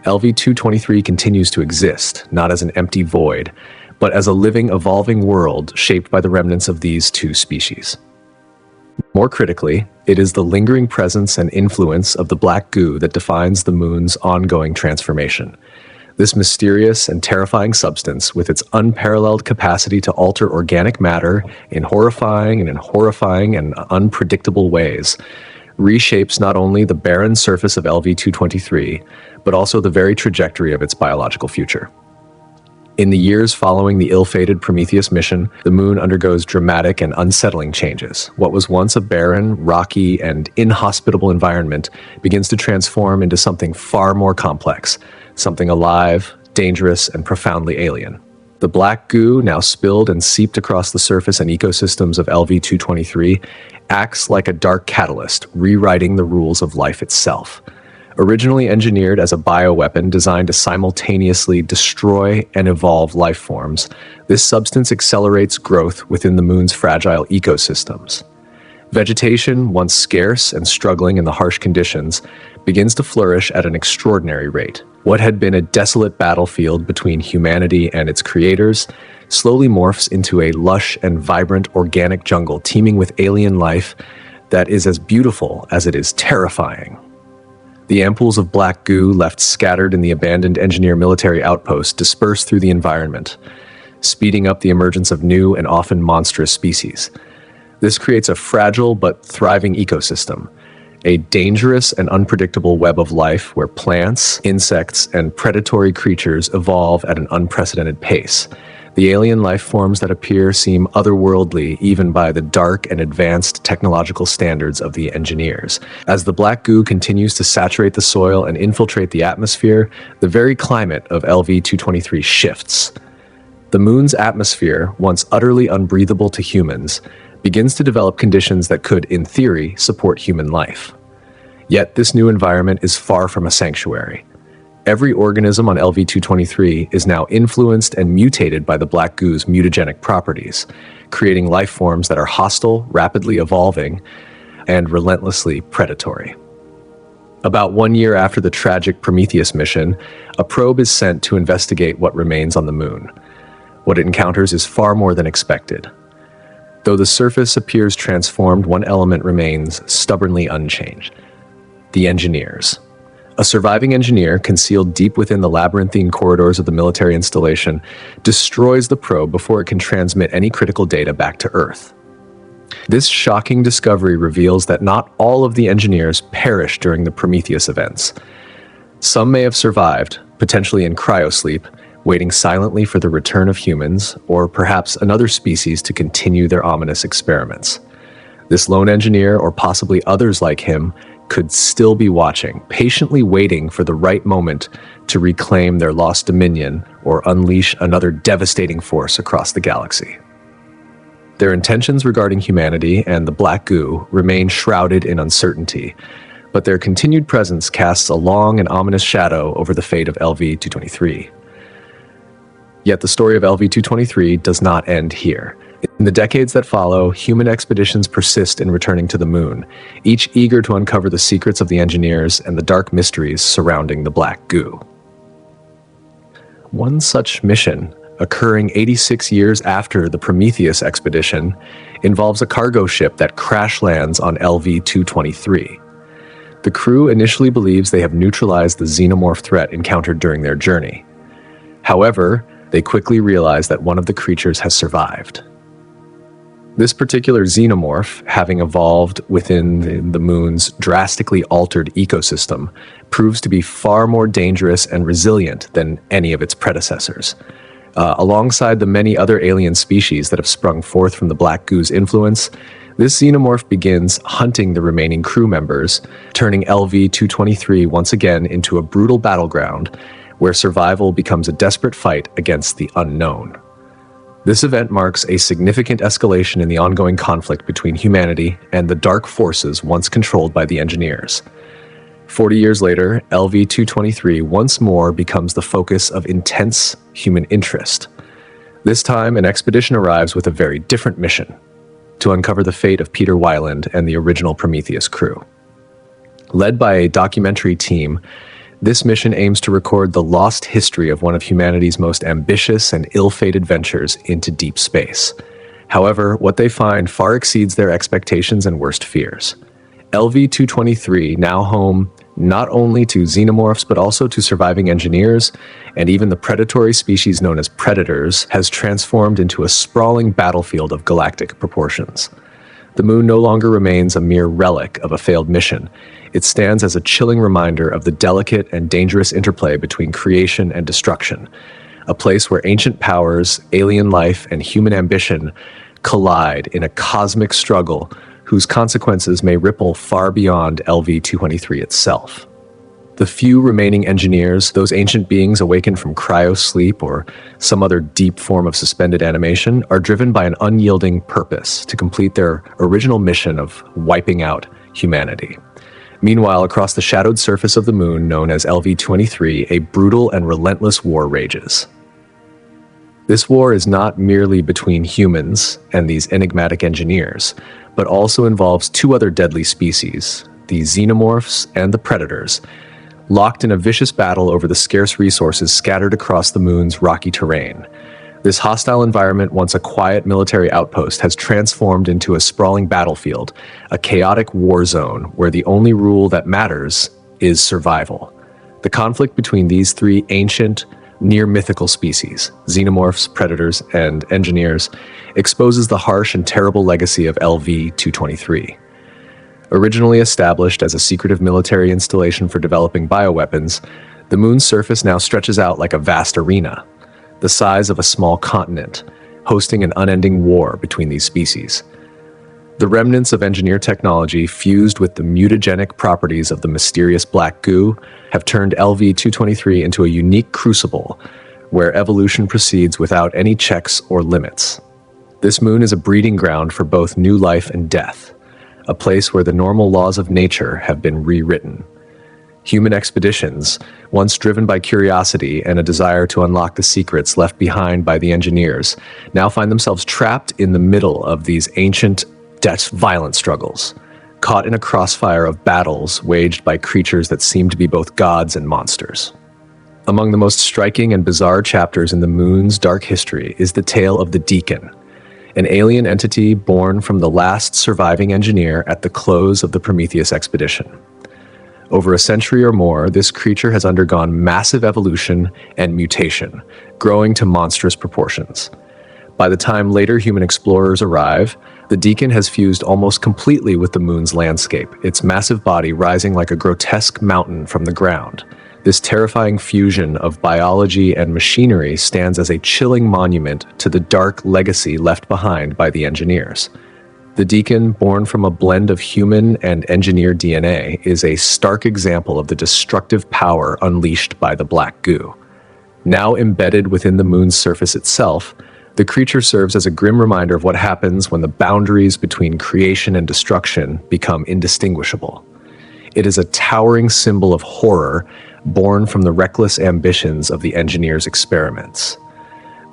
LV-223 continues to exist, not as an empty void, but as a living, evolving world shaped by the remnants of these two species. More critically, it is the lingering presence and influence of the black goo that defines the moon's ongoing transformation. This mysterious and terrifying substance, with its unparalleled capacity to alter organic matter in horrifying and unpredictable ways, reshapes not only the barren surface of LV-223, but also the very trajectory of its biological future. In the years following the ill-fated Prometheus mission, the moon undergoes dramatic and unsettling changes. What was once a barren, rocky, and inhospitable environment begins to transform into something far more complex, something alive, dangerous, and profoundly alien. The black goo, now spilled and seeped across the surface and ecosystems of LV-223, acts like a dark catalyst, rewriting the rules of life itself. Originally engineered as a bioweapon designed to simultaneously destroy and evolve life forms, this substance accelerates growth within the moon's fragile ecosystems. Vegetation, once scarce and struggling in the harsh conditions, begins to flourish at an extraordinary rate. What had been a desolate battlefield between humanity and its creators slowly morphs into a lush and vibrant organic jungle teeming with alien life that is as beautiful as it is terrifying. The ampoules of black goo left scattered in the abandoned engineer military outpost disperse through the environment, speeding up the emergence of new and often monstrous species. This creates a fragile but thriving ecosystem, a dangerous and unpredictable web of life where plants, insects, and predatory creatures evolve at an unprecedented pace. The alien life forms that appear seem otherworldly even by the dark and advanced technological standards of the engineers. As the black goo continues to saturate the soil and infiltrate the atmosphere, the very climate of LV-223 shifts. The moon's atmosphere, once utterly unbreathable to humans, begins to develop conditions that could, in theory, support human life. Yet this new environment is far from a sanctuary. Every organism on LV-223 is now influenced and mutated by the black goo's mutagenic properties, creating life forms that are hostile, rapidly evolving, and relentlessly predatory. About 1 year after the tragic Prometheus mission, a probe is sent to investigate what remains on the moon. What it encounters is far more than expected. Though the surface appears transformed, one element remains stubbornly unchanged: the engineers. A surviving engineer, concealed deep within the labyrinthine corridors of the military installation, destroys the probe before it can transmit any critical data back to Earth. This shocking discovery reveals that not all of the engineers perished during the Prometheus events. Some may have survived, potentially in cryosleep, waiting silently for the return of humans, or perhaps another species to continue their ominous experiments. This lone engineer, or possibly others like him, could still be watching, patiently waiting for the right moment to reclaim their lost dominion or unleash another devastating force across the galaxy. Their intentions regarding humanity and the black goo remain shrouded in uncertainty, but their continued presence casts a long and ominous shadow over the fate of LV-223. Yet the story of LV-223 does not end here. In the decades that follow, human expeditions persist in returning to the moon, each eager to uncover the secrets of the engineers and the dark mysteries surrounding the black goo. One such mission, occurring 86 years after the Prometheus expedition, involves a cargo ship that crash lands on LV-223. The crew initially believes they have neutralized the Xenomorph threat encountered during their journey. However, they quickly realize that one of the creatures has survived. This particular Xenomorph, having evolved within the moon's drastically altered ecosystem, proves to be far more dangerous and resilient than any of its predecessors. Alongside the many other alien species that have sprung forth from the black goo's influence, this Xenomorph begins hunting the remaining crew members, turning LV-223 once again into a brutal battleground where survival becomes a desperate fight against the unknown. This event marks a significant escalation in the ongoing conflict between humanity and the dark forces once controlled by the engineers. 40 years later, LV-223 once more becomes the focus of intense human interest. This time, an expedition arrives with a very different mission: to uncover the fate of Peter Weyland and the original Prometheus crew. Led by a documentary team, this mission aims to record the lost history of one of humanity's most ambitious and ill-fated ventures into deep space. However, what they find far exceeds their expectations and worst fears. LV-223, now home not only to xenomorphs but also to surviving engineers, and even the predatory species known as predators, has transformed into a sprawling battlefield of galactic proportions. The moon no longer remains a mere relic of a failed mission. It stands as a chilling reminder of the delicate and dangerous interplay between creation and destruction, a place where ancient powers, alien life, and human ambition collide in a cosmic struggle whose consequences may ripple far beyond LV-223 itself. The few remaining engineers, those ancient beings awakened from cryo-sleep or some other deep form of suspended animation, are driven by an unyielding purpose to complete their original mission of wiping out humanity. Meanwhile, across the shadowed surface of the moon known as LV-23, a brutal and relentless war rages. This war is not merely between humans and these enigmatic engineers, but also involves two other deadly species, the Xenomorphs and the Predators, locked in a vicious battle over the scarce resources scattered across the moon's rocky terrain. This hostile environment, once a quiet military outpost, has transformed into a sprawling battlefield, a chaotic war zone where the only rule that matters is survival. The conflict between these three ancient, near-mythical species, xenomorphs, predators, and engineers, exposes the harsh and terrible legacy of LV-223. Originally established as a secretive military installation for developing bioweapons, the moon's surface now stretches out like a vast arena, the size of a small continent, hosting an unending war between these species. The remnants of engineer technology, fused with the mutagenic properties of the mysterious black goo, have turned LV-223 into a unique crucible where evolution proceeds without any checks or limits. This moon is a breeding ground for both new life and death, a place where the normal laws of nature have been rewritten. Human expeditions, once driven by curiosity and a desire to unlock the secrets left behind by the engineers, now find themselves trapped in the middle of these ancient, violent struggles, caught in a crossfire of battles waged by creatures that seem to be both gods and monsters. Among the most striking and bizarre chapters in the moon's dark history is the tale of the Deacon, an alien entity born from the last surviving engineer at the close of the Prometheus expedition. Over a century or more, this creature has undergone massive evolution and mutation, growing to monstrous proportions. By the time later human explorers arrive, the Deacon has fused almost completely with the moon's landscape, its massive body rising like a grotesque mountain from the ground. This terrifying fusion of biology and machinery stands as a chilling monument to the dark legacy left behind by the engineers. The Deacon, born from a blend of human and engineer DNA, is a stark example of the destructive power unleashed by the black goo. Now embedded within the moon's surface itself, the creature serves as a grim reminder of what happens when the boundaries between creation and destruction become indistinguishable. It is a towering symbol of horror born from the reckless ambitions of the engineers' experiments.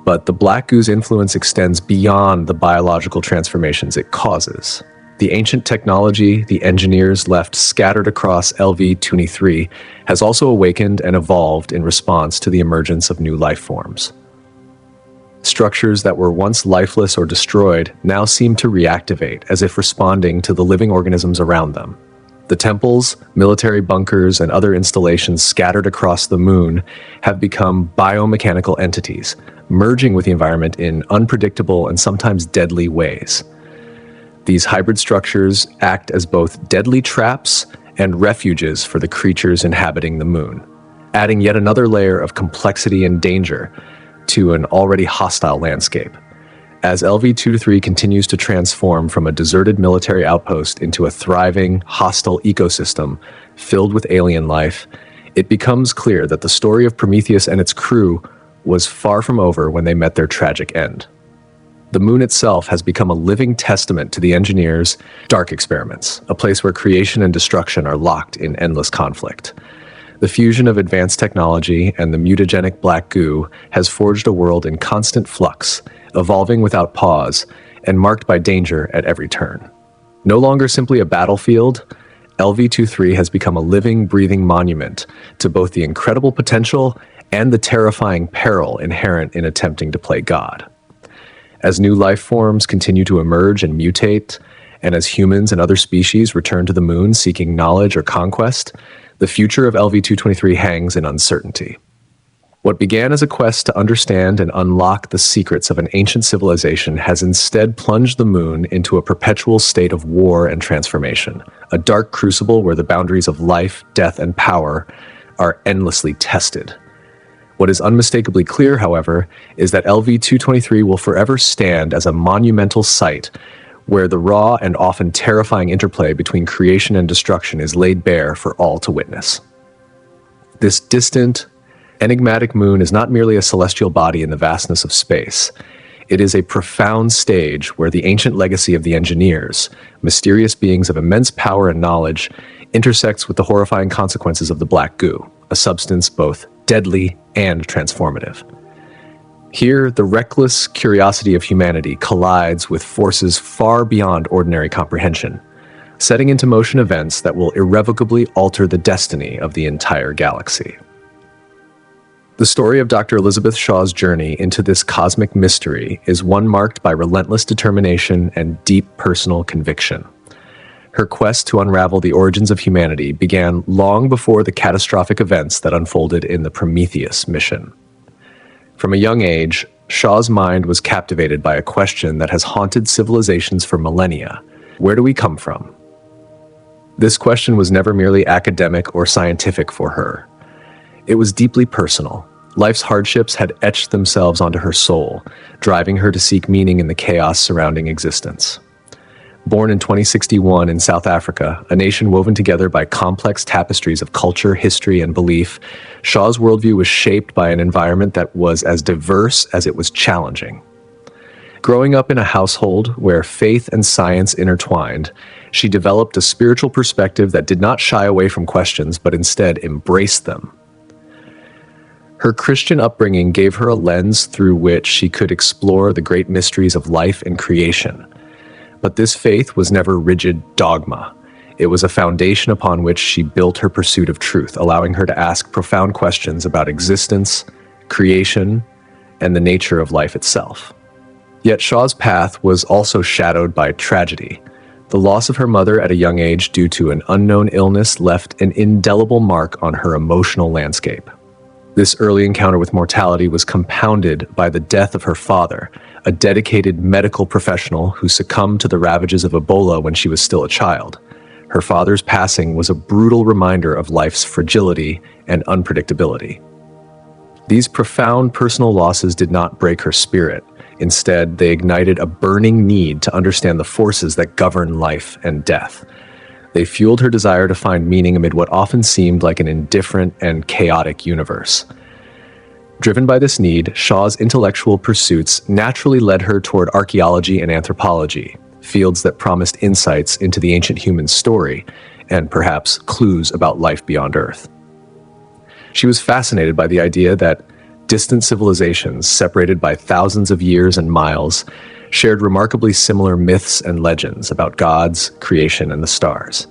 But the black goo's influence extends beyond the biological transformations it causes. The ancient technology the engineers left scattered across LV-23 has also awakened and evolved in response to the emergence of new life forms. Structures that were once lifeless or destroyed now seem to reactivate, as if responding to the living organisms around them. The temples, military bunkers, and other installations scattered across the moon have become biomechanical entities, merging with the environment in unpredictable and sometimes deadly ways. These hybrid structures act as both deadly traps and refuges for the creatures inhabiting the moon, adding yet another layer of complexity and danger to an already hostile landscape. As LV-223 continues to transform from a deserted military outpost into a thriving, hostile ecosystem filled with alien life, it becomes clear that the story of Prometheus and its crew was far from over when they met their tragic end. The moon itself has become a living testament to the engineers' dark experiments, a place where creation and destruction are locked in endless conflict. The fusion of advanced technology and the mutagenic black goo has forged a world in constant flux, evolving without pause, and marked by danger at every turn. No longer simply a battlefield, LV-23 has become a living, breathing monument to both the incredible potential and the terrifying peril inherent in attempting to play God. As new life forms continue to emerge and mutate, and as humans and other species return to the moon seeking knowledge or conquest, the future of LV-223 hangs in uncertainty. What began as a quest to understand and unlock the secrets of an ancient civilization has instead plunged the moon into a perpetual state of war and transformation, a dark crucible where the boundaries of life, death, and power are endlessly tested. What is unmistakably clear, however, is that LV-223 will forever stand as a monumental site where the raw and often terrifying interplay between creation and destruction is laid bare for all to witness. This distant, enigmatic moon is not merely a celestial body in the vastness of space. It is a profound stage where the ancient legacy of the engineers, mysterious beings of immense power and knowledge, intersects with the horrifying consequences of the black goo, a substance both deadly and transformative. Here, the reckless curiosity of humanity collides with forces far beyond ordinary comprehension, setting into motion events that will irrevocably alter the destiny of the entire galaxy. The story of Dr. Elizabeth Shaw's journey into this cosmic mystery is one marked by relentless determination and deep personal conviction. Her quest to unravel the origins of humanity began long before the catastrophic events that unfolded in the Prometheus mission. From a young age, Shaw's mind was captivated by a question that has haunted civilizations for millennia. Where do we come from? This question was never merely academic or scientific for her. It was deeply personal. Life's hardships had etched themselves onto her soul, driving her to seek meaning in the chaos surrounding existence. Born in 2061 in South Africa, a nation woven together by complex tapestries of culture, history, and belief, Shaw's worldview was shaped by an environment that was as diverse as it was challenging. Growing up in a household where faith and science intertwined, she developed a spiritual perspective that did not shy away from questions, but instead embraced them. Her Christian upbringing gave her a lens through which she could explore the great mysteries of life and creation. But this faith was never rigid dogma. It was a foundation upon which she built her pursuit of truth, allowing her to ask profound questions about existence, creation, and the nature of life itself. Yet Shaw's path was also shadowed by tragedy. The loss of her mother at a young age due to an unknown illness left an indelible mark on her emotional landscape. This early encounter with mortality was compounded by the death of her father, a dedicated medical professional who succumbed to the ravages of Ebola when she was still a child. Her father's passing was a brutal reminder of life's fragility and unpredictability. These profound personal losses did not break her spirit. Instead, they ignited a burning need to understand the forces that govern life and death. They fueled her desire to find meaning amid what often seemed like an indifferent and chaotic universe. Driven by this need, Shaw's intellectual pursuits naturally led her toward archaeology and anthropology, fields that promised insights into the ancient human story and perhaps clues about life beyond Earth. She was fascinated by the idea that distant civilizations, separated by thousands of years and miles, shared remarkably similar myths and legends about gods, creation, and the stars.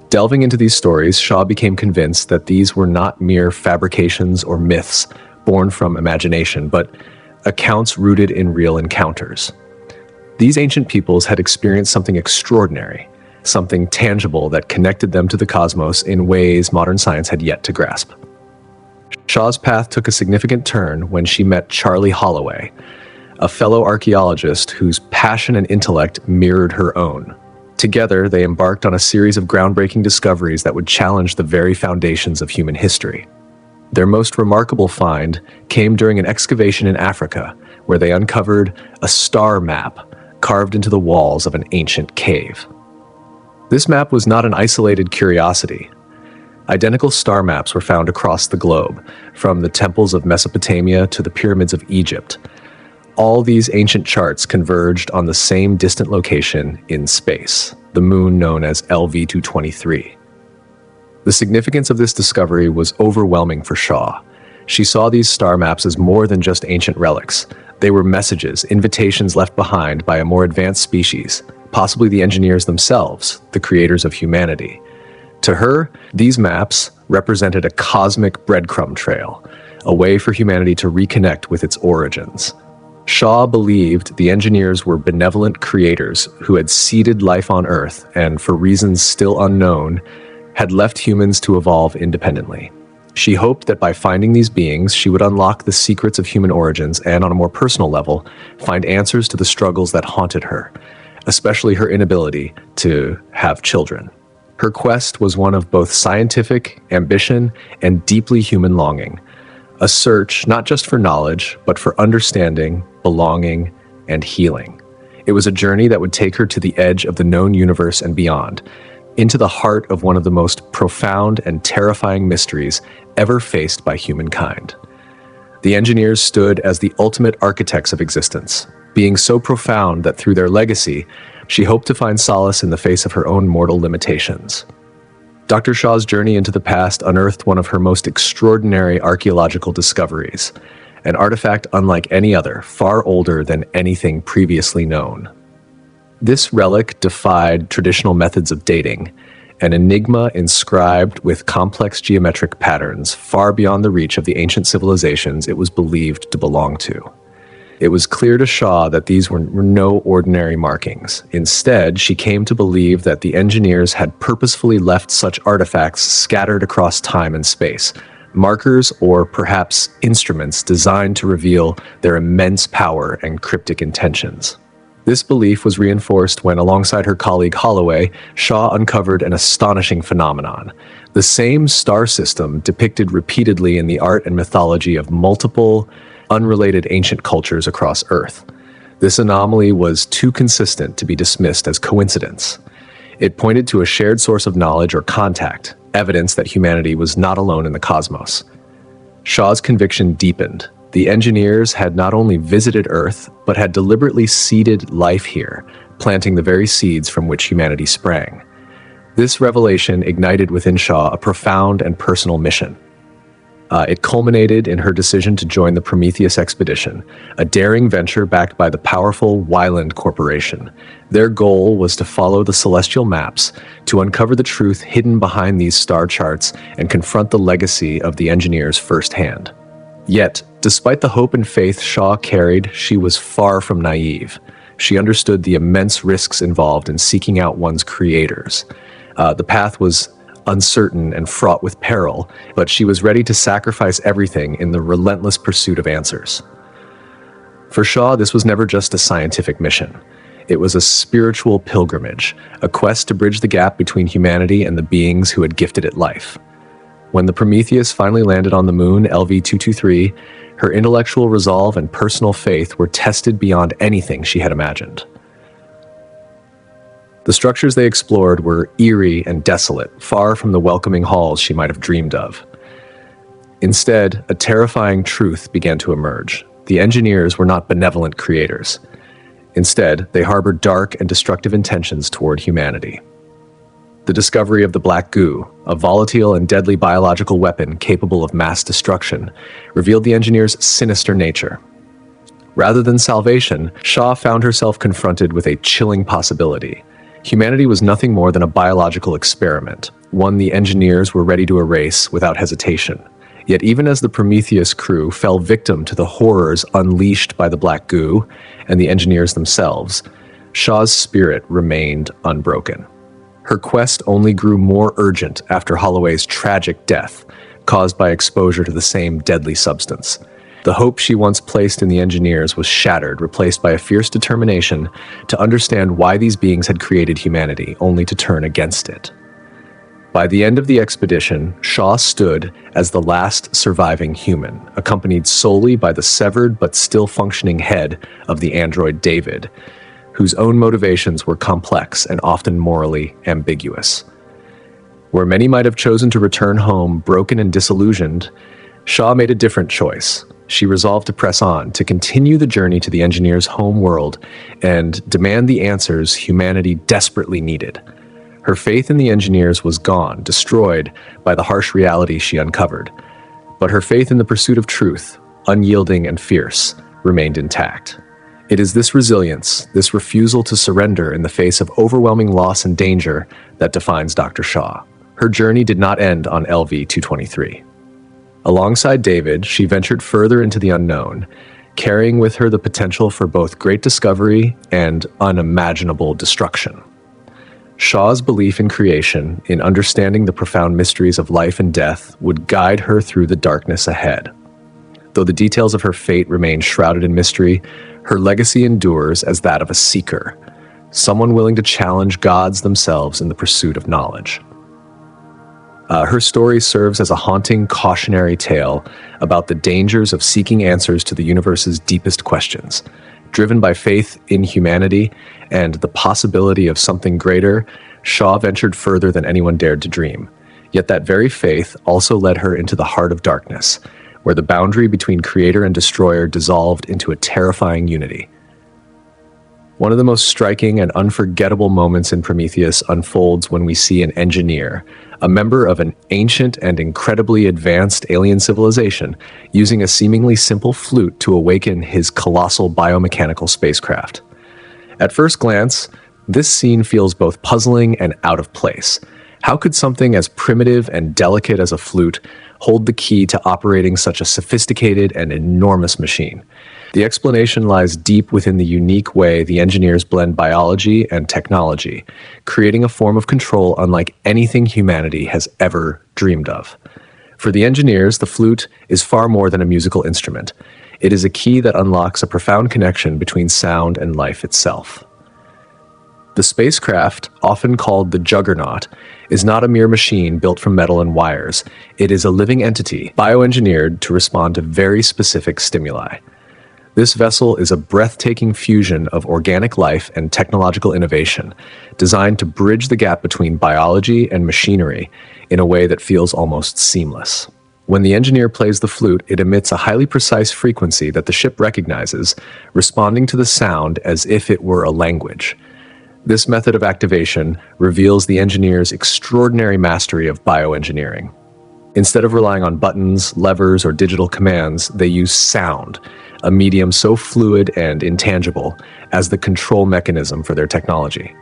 Delving into these stories, Shaw became convinced that these were not mere fabrications or myths born from imagination, but accounts rooted in real encounters. These ancient peoples had experienced something extraordinary, something tangible that connected them to the cosmos in ways modern science had yet to grasp. Shaw's path took a significant turn when she met Charlie Holloway, a fellow archaeologist whose passion and intellect mirrored her own. Together, they embarked on a series of groundbreaking discoveries that would challenge the very foundations of human history. Their most remarkable find came during an excavation in Africa, where they uncovered a star map carved into the walls of an ancient cave. This map was not an isolated curiosity. Identical star maps were found across the globe, from the temples of Mesopotamia to the pyramids of Egypt. All these ancient charts converged on the same distant location in space, the moon known as LV-223. The significance of this discovery was overwhelming for Shaw. She saw these star maps as more than just ancient relics. They were messages, invitations left behind by a more advanced species, possibly the engineers themselves, the creators of humanity. To her, these maps represented a cosmic breadcrumb trail, a way for humanity to reconnect with its origins. Shaw believed the engineers were benevolent creators who had seeded life on Earth and, for reasons still unknown, had left humans to evolve independently. She hoped that by finding these beings, she would unlock the secrets of human origins and, on a more personal level, find answers to the struggles that haunted her, especially her inability to have children. Her quest was one of both scientific ambition and deeply human longing, a search not just for knowledge, but for understanding, belonging, and healing. It was a journey that would take her to the edge of the known universe and beyond, into the heart of one of the most profound and terrifying mysteries ever faced by humankind. The engineers stood as the ultimate architects of existence, being so profound that through their legacy, she hoped to find solace in the face of her own mortal limitations. Dr. Shaw's journey into the past unearthed one of her most extraordinary archaeological discoveries, an artifact unlike any other, far older than anything previously known. This relic defied traditional methods of dating, an enigma inscribed with complex geometric patterns far beyond the reach of the ancient civilizations it was believed to belong to. It was clear to Shaw that these were no ordinary markings. Instead, she came to believe that the engineers had purposefully left such artifacts scattered across time and space, markers or perhaps instruments designed to reveal their immense power and cryptic intentions. This belief was reinforced when, alongside her colleague Holloway, Shaw uncovered an astonishing phenomenon: the same star system depicted repeatedly in the art and mythology of multiple, unrelated ancient cultures across Earth. This anomaly was too consistent to be dismissed as coincidence. It pointed to a shared source of knowledge or contact, evidence that humanity was not alone in the cosmos. Shaw's conviction deepened. The engineers had not only visited Earth, but had deliberately seeded life here, planting the very seeds from which humanity sprang. This revelation ignited within Shaw a profound and personal mission. It culminated in her decision to join the Prometheus expedition, a daring venture backed by the powerful Weyland Corporation. Their goal was to follow the celestial maps, to uncover the truth hidden behind these star charts and confront the legacy of the engineers firsthand. Yet, despite the hope and faith Shaw carried, she was far from naive. She understood the immense risks involved in seeking out one's creators. The path was uncertain and fraught with peril, but she was ready to sacrifice everything in the relentless pursuit of answers. For Shaw, this was never just a scientific mission. It was a spiritual pilgrimage, a quest to bridge the gap between humanity and the beings who had gifted it life. When the Prometheus finally landed on the moon, LV-223, her intellectual resolve and personal faith were tested beyond anything she had imagined. The structures they explored were eerie and desolate, far from the welcoming halls she might have dreamed of. Instead, a terrifying truth began to emerge. The engineers were not benevolent creators. Instead, they harbored dark and destructive intentions toward humanity. The discovery of the black goo, a volatile and deadly biological weapon capable of mass destruction, revealed the engineers' sinister nature. Rather than salvation, Shaw found herself confronted with a chilling possibility. Humanity was nothing more than a biological experiment, one the engineers were ready to erase without hesitation. Yet even as the Prometheus crew fell victim to the horrors unleashed by the black goo and the engineers themselves, Shaw's spirit remained unbroken. Her quest only grew more urgent after Holloway's tragic death, caused by exposure to the same deadly substance. The hope she once placed in the engineers was shattered, replaced by a fierce determination to understand why these beings had created humanity, only to turn against it. By the end of the expedition, Shaw stood as the last surviving human, accompanied solely by the severed but still functioning head of the android David, whose own motivations were complex and often morally ambiguous. Where many might have chosen to return home broken and disillusioned, Shaw made a different choice. She resolved to press on, to continue the journey to the engineers' home world and demand the answers humanity desperately needed. Her faith in the engineers was gone, destroyed by the harsh reality she uncovered. But her faith in the pursuit of truth, unyielding and fierce, remained intact. It is this resilience, this refusal to surrender in the face of overwhelming loss and danger that defines Dr. Shaw. Her journey did not end on LV-223. Alongside David, she ventured further into the unknown, carrying with her the potential for both great discovery and unimaginable destruction. Shaw's belief in creation, in understanding the profound mysteries of life and death, would guide her through the darkness ahead. Though the details of her fate remain shrouded in mystery, her legacy endures as that of a seeker, someone willing to challenge gods themselves in the pursuit of knowledge. Her story serves as a haunting cautionary tale about the dangers of seeking answers to the universe's deepest questions. Driven by faith in humanity and the possibility of something greater, Shaw ventured further than anyone dared to dream. Yet that very faith also led her into the heart of darkness, where the boundary between creator and destroyer dissolved into a terrifying unity. One of the most striking and unforgettable moments in Prometheus unfolds when we see an engineer, a member of an ancient and incredibly advanced alien civilization, using a seemingly simple flute to awaken his colossal biomechanical spacecraft. At first glance, this scene feels both puzzling and out of place. How could something as primitive and delicate as a flute hold the key to operating such a sophisticated and enormous machine? The explanation lies deep within the unique way the engineers blend biology and technology, creating a form of control unlike anything humanity has ever dreamed of. For the engineers, the flute is far more than a musical instrument. It is a key that unlocks a profound connection between sound and life itself. The spacecraft, often called the Juggernaut, is not a mere machine built from metal and wires. It is a living entity, bioengineered to respond to very specific stimuli. This vessel is a breathtaking fusion of organic life and technological innovation, designed to bridge the gap between biology and machinery in a way that feels almost seamless. When the engineer plays the flute, it emits a highly precise frequency that the ship recognizes, responding to the sound as if it were a language. This method of activation reveals the engineer's extraordinary mastery of bioengineering. Instead of relying on buttons, levers, or digital commands, they use sound, a medium so fluid and intangible as the control mechanism for their technology.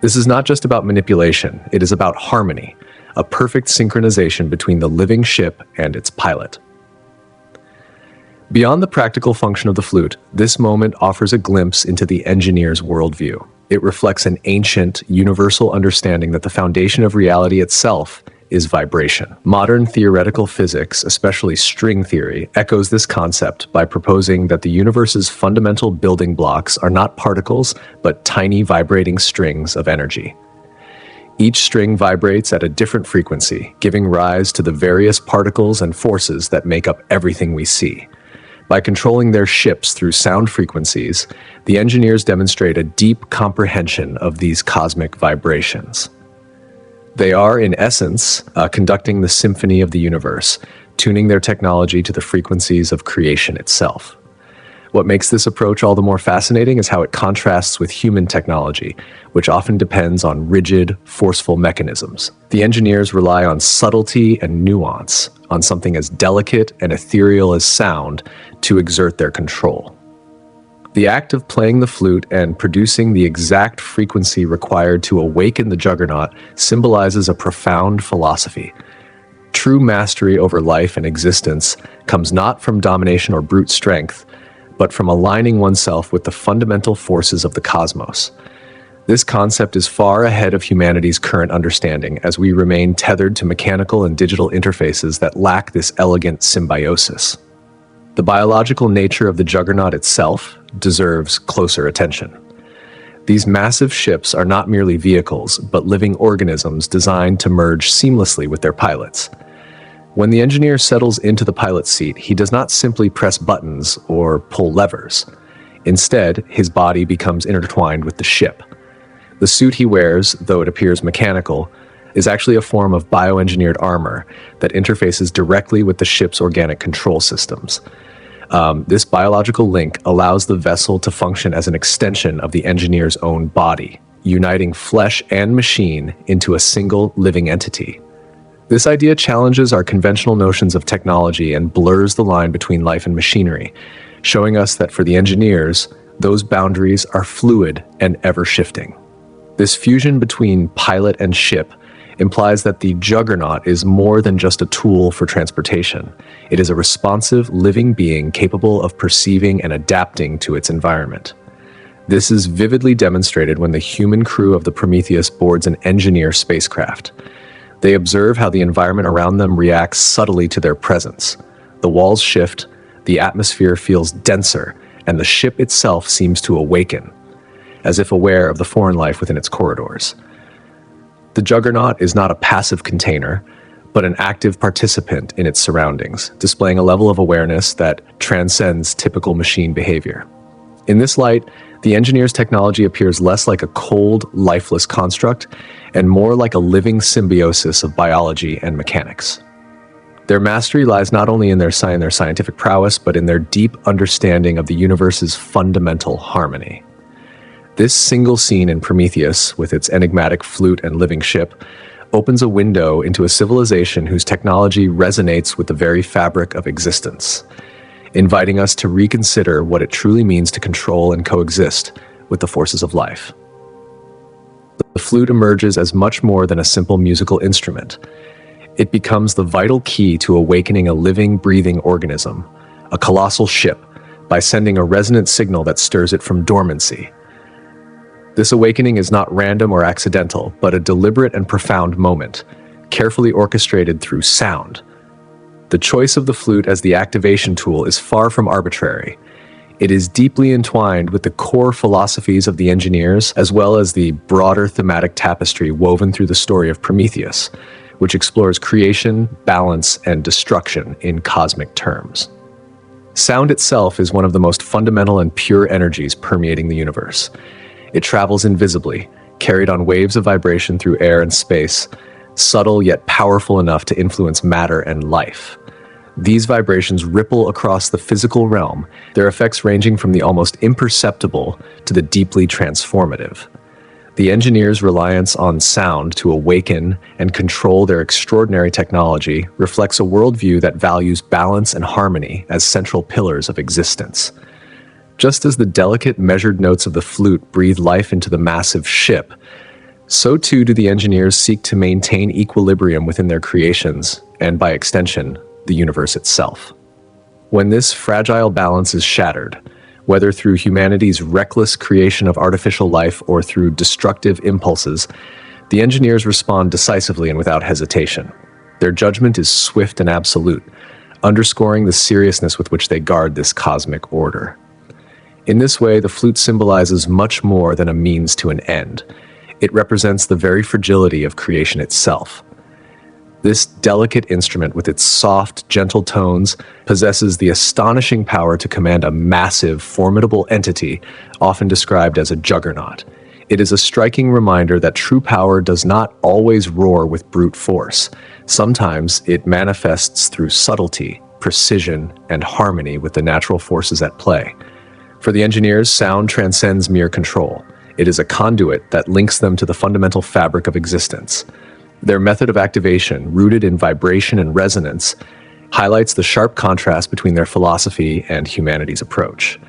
This is not just about manipulation, it is about harmony, a perfect synchronization between the living ship and its pilot. Beyond the practical function of the flute, this moment offers a glimpse into the engineer's worldview. It reflects an ancient, universal understanding that the foundation of reality itself is vibration. Modern theoretical physics, especially string theory, echoes this concept by proposing that the universe's fundamental building blocks are not particles, but tiny vibrating strings of energy. Each string vibrates at a different frequency, giving rise to the various particles and forces that make up everything we see. By controlling their ships through sound frequencies, the engineers demonstrate a deep comprehension of these cosmic vibrations. They are, in essence, conducting the symphony of the universe, tuning their technology to the frequencies of creation itself. What makes this approach all the more fascinating is how it contrasts with human technology, which often depends on rigid, forceful mechanisms. The engineers rely on subtlety and nuance, on something as delicate and ethereal as sound, to exert their control. The act of playing the flute and producing the exact frequency required to awaken the Juggernaut symbolizes a profound philosophy. True mastery over life and existence comes not from domination or brute strength, but from aligning oneself with the fundamental forces of the cosmos. This concept is far ahead of humanity's current understanding, as we remain tethered to mechanical and digital interfaces that lack this elegant symbiosis. The biological nature of the Juggernaut itself deserves closer attention. These massive ships are not merely vehicles, but living organisms designed to merge seamlessly with their pilots. When the engineer settles into the pilot's seat, he does not simply press buttons or pull levers. Instead, his body becomes intertwined with the ship. The suit he wears, though it appears mechanical, is actually a form of bioengineered armor that interfaces directly with the ship's organic control systems. This biological link allows the vessel to function as an extension of the engineer's own body, uniting flesh and machine into a single living entity. This idea challenges our conventional notions of technology and blurs the line between life and machinery, showing us that for the engineers, those boundaries are fluid and ever-shifting. This fusion between pilot and ship implies that the juggernaut is more than just a tool for transportation. It is a responsive, living being capable of perceiving and adapting to its environment. This is vividly demonstrated when the human crew of the Prometheus boards an engineer spacecraft. They observe how the environment around them reacts subtly to their presence. The walls shift, the atmosphere feels denser, and the ship itself seems to awaken, as if aware of the foreign life within its corridors. The juggernaut is not a passive container, but an active participant in its surroundings, displaying a level of awareness that transcends typical machine behavior. In this light, the engineer's technology appears less like a cold, lifeless construct and more like a living symbiosis of biology and mechanics. Their mastery lies not only in their scientific prowess, but in their deep understanding of the universe's fundamental harmony. This single scene in Prometheus, with its enigmatic flute and living ship, opens a window into a civilization whose technology resonates with the very fabric of existence, inviting us to reconsider what it truly means to control and coexist with the forces of life. The flute emerges as much more than a simple musical instrument. It becomes the vital key to awakening a living, breathing organism, a colossal ship, by sending a resonant signal that stirs it from dormancy. This awakening is not random or accidental, but a deliberate and profound moment, carefully orchestrated through sound. The choice of the flute as the activation tool is far from arbitrary. It is deeply entwined with the core philosophies of the engineers, as well as the broader thematic tapestry woven through the story of Prometheus, which explores creation, balance, and destruction in cosmic terms. Sound itself is one of the most fundamental and pure energies permeating the universe. It travels invisibly, carried on waves of vibration through air and space, subtle yet powerful enough to influence matter and life. These vibrations ripple across the physical realm, their effects ranging from the almost imperceptible to the deeply transformative. The engineers' reliance on sound to awaken and control their extraordinary technology reflects a worldview that values balance and harmony as central pillars of existence. Just as the delicate, measured notes of the flute breathe life into the massive ship, so too do the engineers seek to maintain equilibrium within their creations, and by extension, the universe itself. When this fragile balance is shattered, whether through humanity's reckless creation of artificial life or through destructive impulses, the engineers respond decisively and without hesitation. Their judgment is swift and absolute, underscoring the seriousness with which they guard this cosmic order. In this way, the flute symbolizes much more than a means to an end. It represents the very fragility of creation itself. This delicate instrument, with its soft, gentle tones, possesses the astonishing power to command a massive, formidable entity, often described as a juggernaut. It is a striking reminder that true power does not always roar with brute force. Sometimes it manifests through subtlety, precision, and harmony with the natural forces at play. For the engineers, sound transcends mere control. It is a conduit that links them to the fundamental fabric of existence. Their method of activation, rooted in vibration and resonance, highlights the sharp contrast between their philosophy and humanity's approach.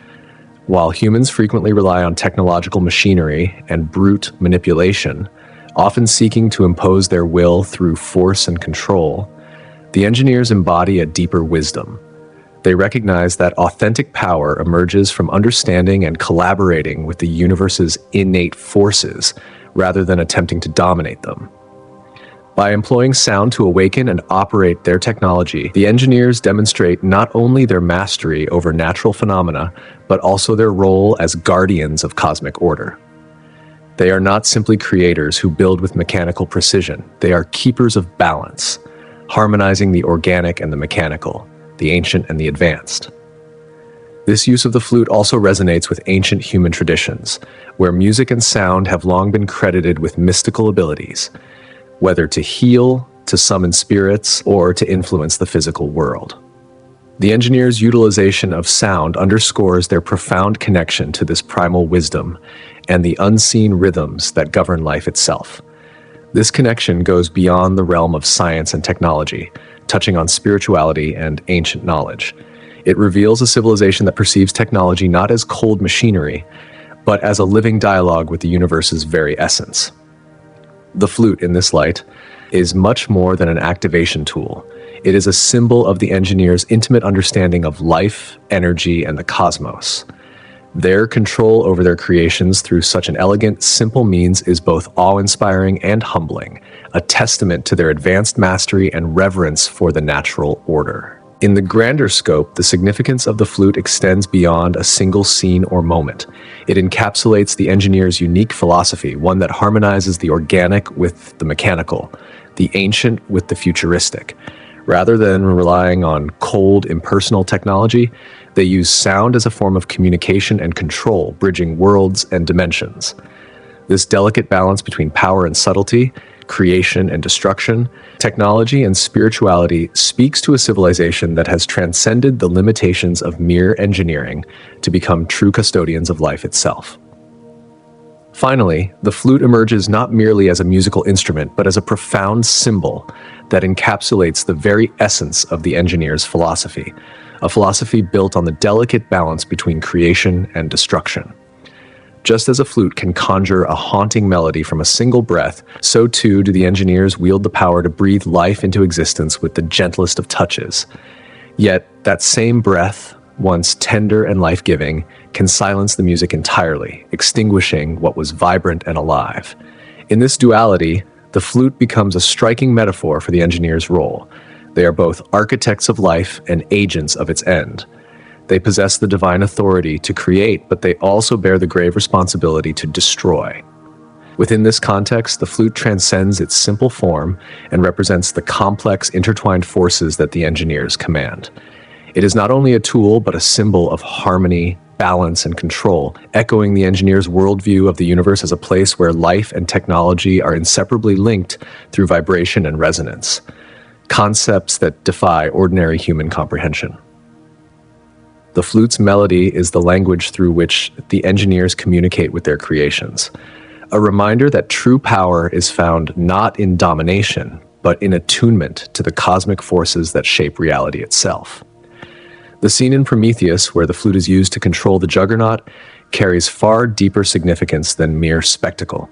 While humans frequently rely on technological machinery and brute manipulation, often seeking to impose their will through force and control, the engineers embody a deeper wisdom. They recognize that authentic power emerges from understanding and collaborating with the universe's innate forces, rather than attempting to dominate them. By employing sound to awaken and operate their technology, the engineers demonstrate not only their mastery over natural phenomena, but also their role as guardians of cosmic order. They are not simply creators who build with mechanical precision. They are keepers of balance, harmonizing the organic and the mechanical, the ancient and the advanced. This use of the flute also resonates with ancient human traditions, where music and sound have long been credited with mystical abilities, whether to heal, to summon spirits, or to influence the physical world. The engineers' utilization of sound underscores their profound connection to this primal wisdom and the unseen rhythms that govern life itself. This connection goes beyond the realm of science and technology, touching on spirituality and ancient knowledge. It reveals a civilization that perceives technology not as cold machinery, but as a living dialogue with the universe's very essence. The flute, in this light, is much more than an activation tool. It is a symbol of the engineer's intimate understanding of life, energy, and the cosmos. Their control over their creations through such an elegant, simple means is both awe-inspiring and humbling, a testament to their advanced mastery and reverence for the natural order. In the grander scope, the significance of the flute extends beyond a single scene or moment. It encapsulates the engineer's unique philosophy, one that harmonizes the organic with the mechanical, the ancient with the futuristic. Rather than relying on cold, impersonal technology, they use sound as a form of communication and control, bridging worlds and dimensions. This delicate balance between power and subtlety, creation and destruction, technology and spirituality speaks to a civilization that has transcended the limitations of mere engineering to become true custodians of life itself. Finally, the flute emerges not merely as a musical instrument, but as a profound symbol that encapsulates the very essence of the engineer's philosophy, a philosophy built on the delicate balance between creation and destruction. Just as a flute can conjure a haunting melody from a single breath, so too do the engineers wield the power to breathe life into existence with the gentlest of touches. Yet, that same breath, once tender and life-giving, can silence the music entirely, extinguishing what was vibrant and alive. In this duality, the flute becomes a striking metaphor for the engineer's role. They are both architects of life and agents of its end. They possess the divine authority to create, but they also bear the grave responsibility to destroy. Within this context, the flute transcends its simple form and represents the complex, intertwined forces that the engineers command. It is not only a tool, but a symbol of harmony, balance, and control, echoing the engineer's worldview of the universe as a place where life and technology are inseparably linked through vibration and resonance, concepts that defy ordinary human comprehension. The flute's melody is the language through which the engineers communicate with their creations, a reminder that true power is found not in domination, but in attunement to the cosmic forces that shape reality itself. The scene in Prometheus, where the flute is used to control the juggernaut, carries far deeper significance than mere spectacle.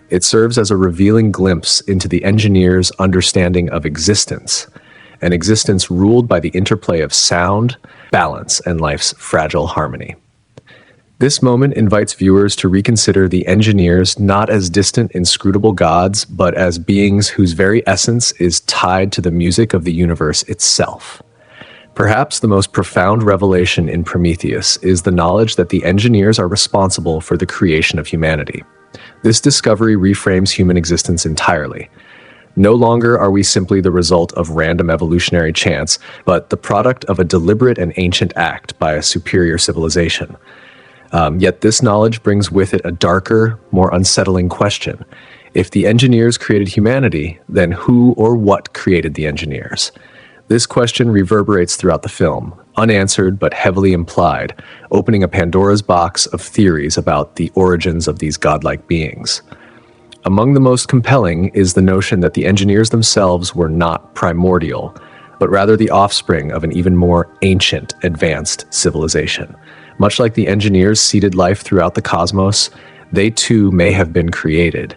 It serves as a revealing glimpse into the engineer's understanding of existence, an existence ruled by the interplay of sound, balance, and life's fragile harmony. This moment invites viewers to reconsider the engineers not as distant, inscrutable gods, but as beings whose very essence is tied to the music of the universe itself. Perhaps the most profound revelation in Prometheus is the knowledge that the engineers are responsible for the creation of humanity. This discovery reframes human existence entirely. No longer are we simply the result of random evolutionary chance, but the product of a deliberate and ancient act by a superior civilization. Yet this knowledge brings with it a darker, more unsettling question. If the engineers created humanity, then who or what created the engineers? This question reverberates throughout the film, unanswered but heavily implied, opening a Pandora's box of theories about the origins of these godlike beings. Among the most compelling is the notion that the engineers themselves were not primordial, but rather the offspring of an even more ancient, advanced civilization. Much like the engineers seeded life throughout the cosmos, they too may have been created,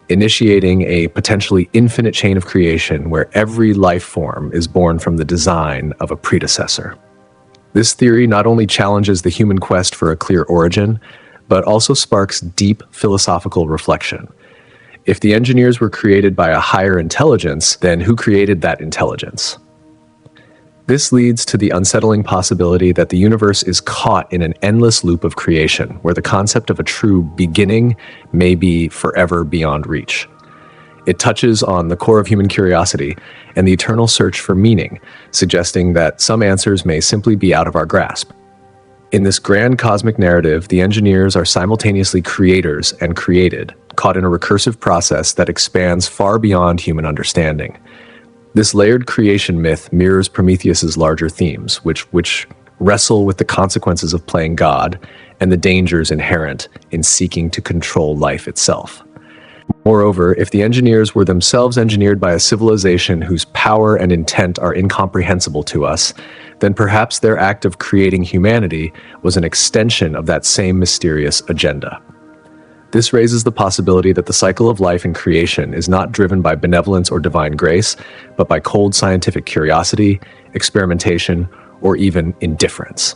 initiating a potentially infinite chain of creation where every life form is born from the design of a predecessor. This theory not only challenges the human quest for a clear origin, but also sparks deep philosophical reflection. If the engineers were created by a higher intelligence, then who created that intelligence? This leads to the unsettling possibility that the universe is caught in an endless loop of creation, where the concept of a true beginning may be forever beyond reach. It touches on the core of human curiosity and the eternal search for meaning, suggesting that some answers may simply be out of our grasp. In this grand cosmic narrative, the engineers are simultaneously creators and created, caught in a recursive process that expands far beyond human understanding. This layered creation myth mirrors Prometheus's larger themes, which wrestle with the consequences of playing God and the dangers inherent in seeking to control life itself. Moreover, if the engineers were themselves engineered by a civilization whose power and intent are incomprehensible to us, then perhaps their act of creating humanity was an extension of that same mysterious agenda. This raises the possibility that the cycle of life and creation is not driven by benevolence or divine grace, but by cold scientific curiosity, experimentation, or even indifference.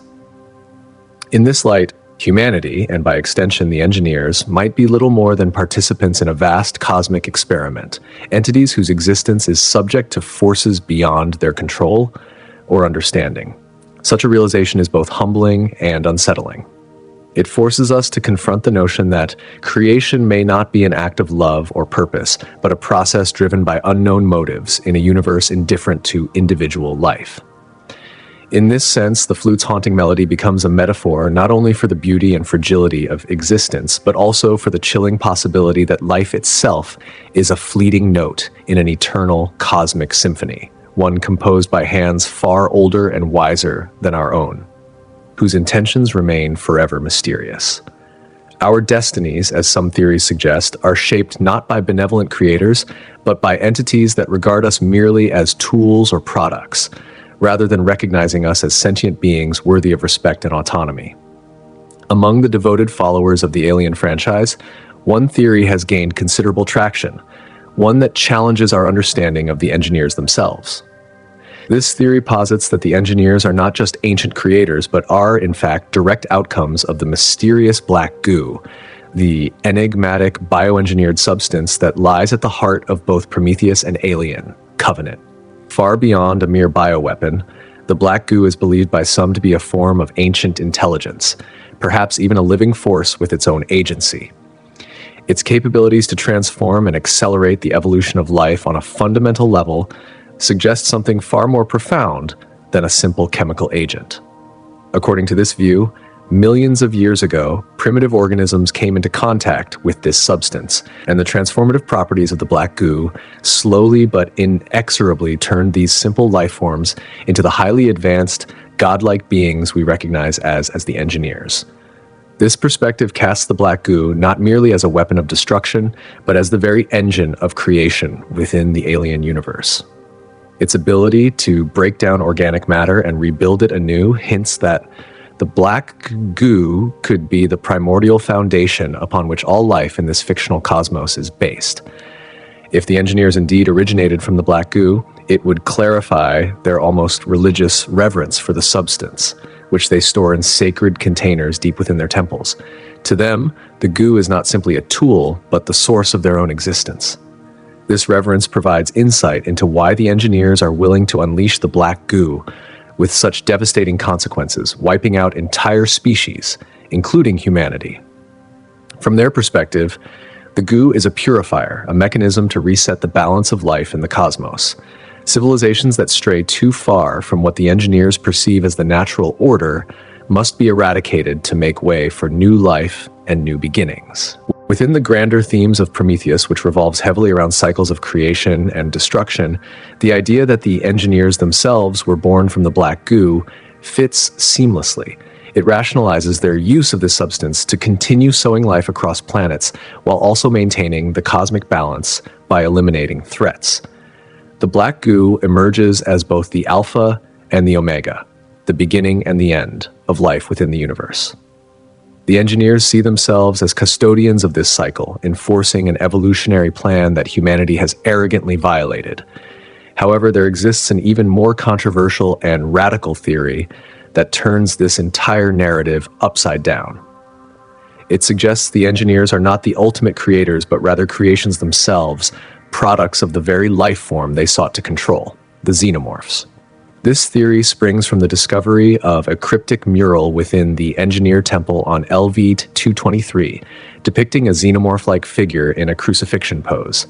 In this light, humanity, and by extension the engineers, might be little more than participants in a vast cosmic experiment, entities whose existence is subject to forces beyond their control or understanding. Such a realization is both humbling and unsettling. It forces us to confront the notion that creation may not be an act of love or purpose, but a process driven by unknown motives in a universe indifferent to individual life. In this sense, the flute's haunting melody becomes a metaphor not only for the beauty and fragility of existence, but also for the chilling possibility that life itself is a fleeting note in an eternal cosmic symphony, one composed by hands far older and wiser than our own, whose intentions remain forever mysterious. Our destinies, as some theories suggest, are shaped not by benevolent creators, but by entities that regard us merely as tools or products, rather than recognizing us as sentient beings worthy of respect and autonomy. Among the devoted followers of the Alien franchise, one theory has gained considerable traction, one that challenges our understanding of the engineers themselves. This theory posits that the engineers are not just ancient creators, but are, in fact, direct outcomes of the mysterious black goo, the enigmatic bioengineered substance that lies at the heart of both Prometheus and Alien, Covenant. Far beyond a mere bioweapon, the black goo is believed by some to be a form of ancient intelligence, perhaps even a living force with its own agency. Its capabilities to transform and accelerate the evolution of life on a fundamental level suggest something far more profound than a simple chemical agent. According to this view, millions of years ago, primitive organisms came into contact with this substance, and the transformative properties of the black goo slowly but inexorably turned these simple life forms into the highly advanced, godlike beings we recognize as the engineers. This perspective casts the black goo not merely as a weapon of destruction, but as the very engine of creation within the alien universe. Its ability to break down organic matter and rebuild it anew hints that the black goo could be the primordial foundation upon which all life in this fictional cosmos is based. If the engineers indeed originated from the black goo, it would clarify their almost religious reverence for the substance, which they store in sacred containers deep within their temples. To them, the goo is not simply a tool, but the source of their own existence. This reverence provides insight into why the engineers are willing to unleash the black goo with such devastating consequences, wiping out entire species, including humanity. From their perspective, the goo is a purifier, a mechanism to reset the balance of life in the cosmos. Civilizations that stray too far from what the engineers perceive as the natural order must be eradicated to make way for new life and new beginnings. Within the grander themes of Prometheus, which revolves heavily around cycles of creation and destruction, the idea that the engineers themselves were born from the black goo fits seamlessly. It rationalizes their use of this substance to continue sowing life across planets while also maintaining the cosmic balance by eliminating threats. The black goo emerges as both the alpha and the omega, the beginning and the end of life within the universe. The engineers see themselves as custodians of this cycle, enforcing an evolutionary plan that humanity has arrogantly violated. However, there exists an even more controversial and radical theory that turns this entire narrative upside down. It suggests the engineers are not the ultimate creators, but rather creations themselves, products of the very life form they sought to control, the Xenomorphs. This theory springs from the discovery of a cryptic mural within the Engineer Temple on LV 223, depicting a xenomorph-like figure in a crucifixion pose.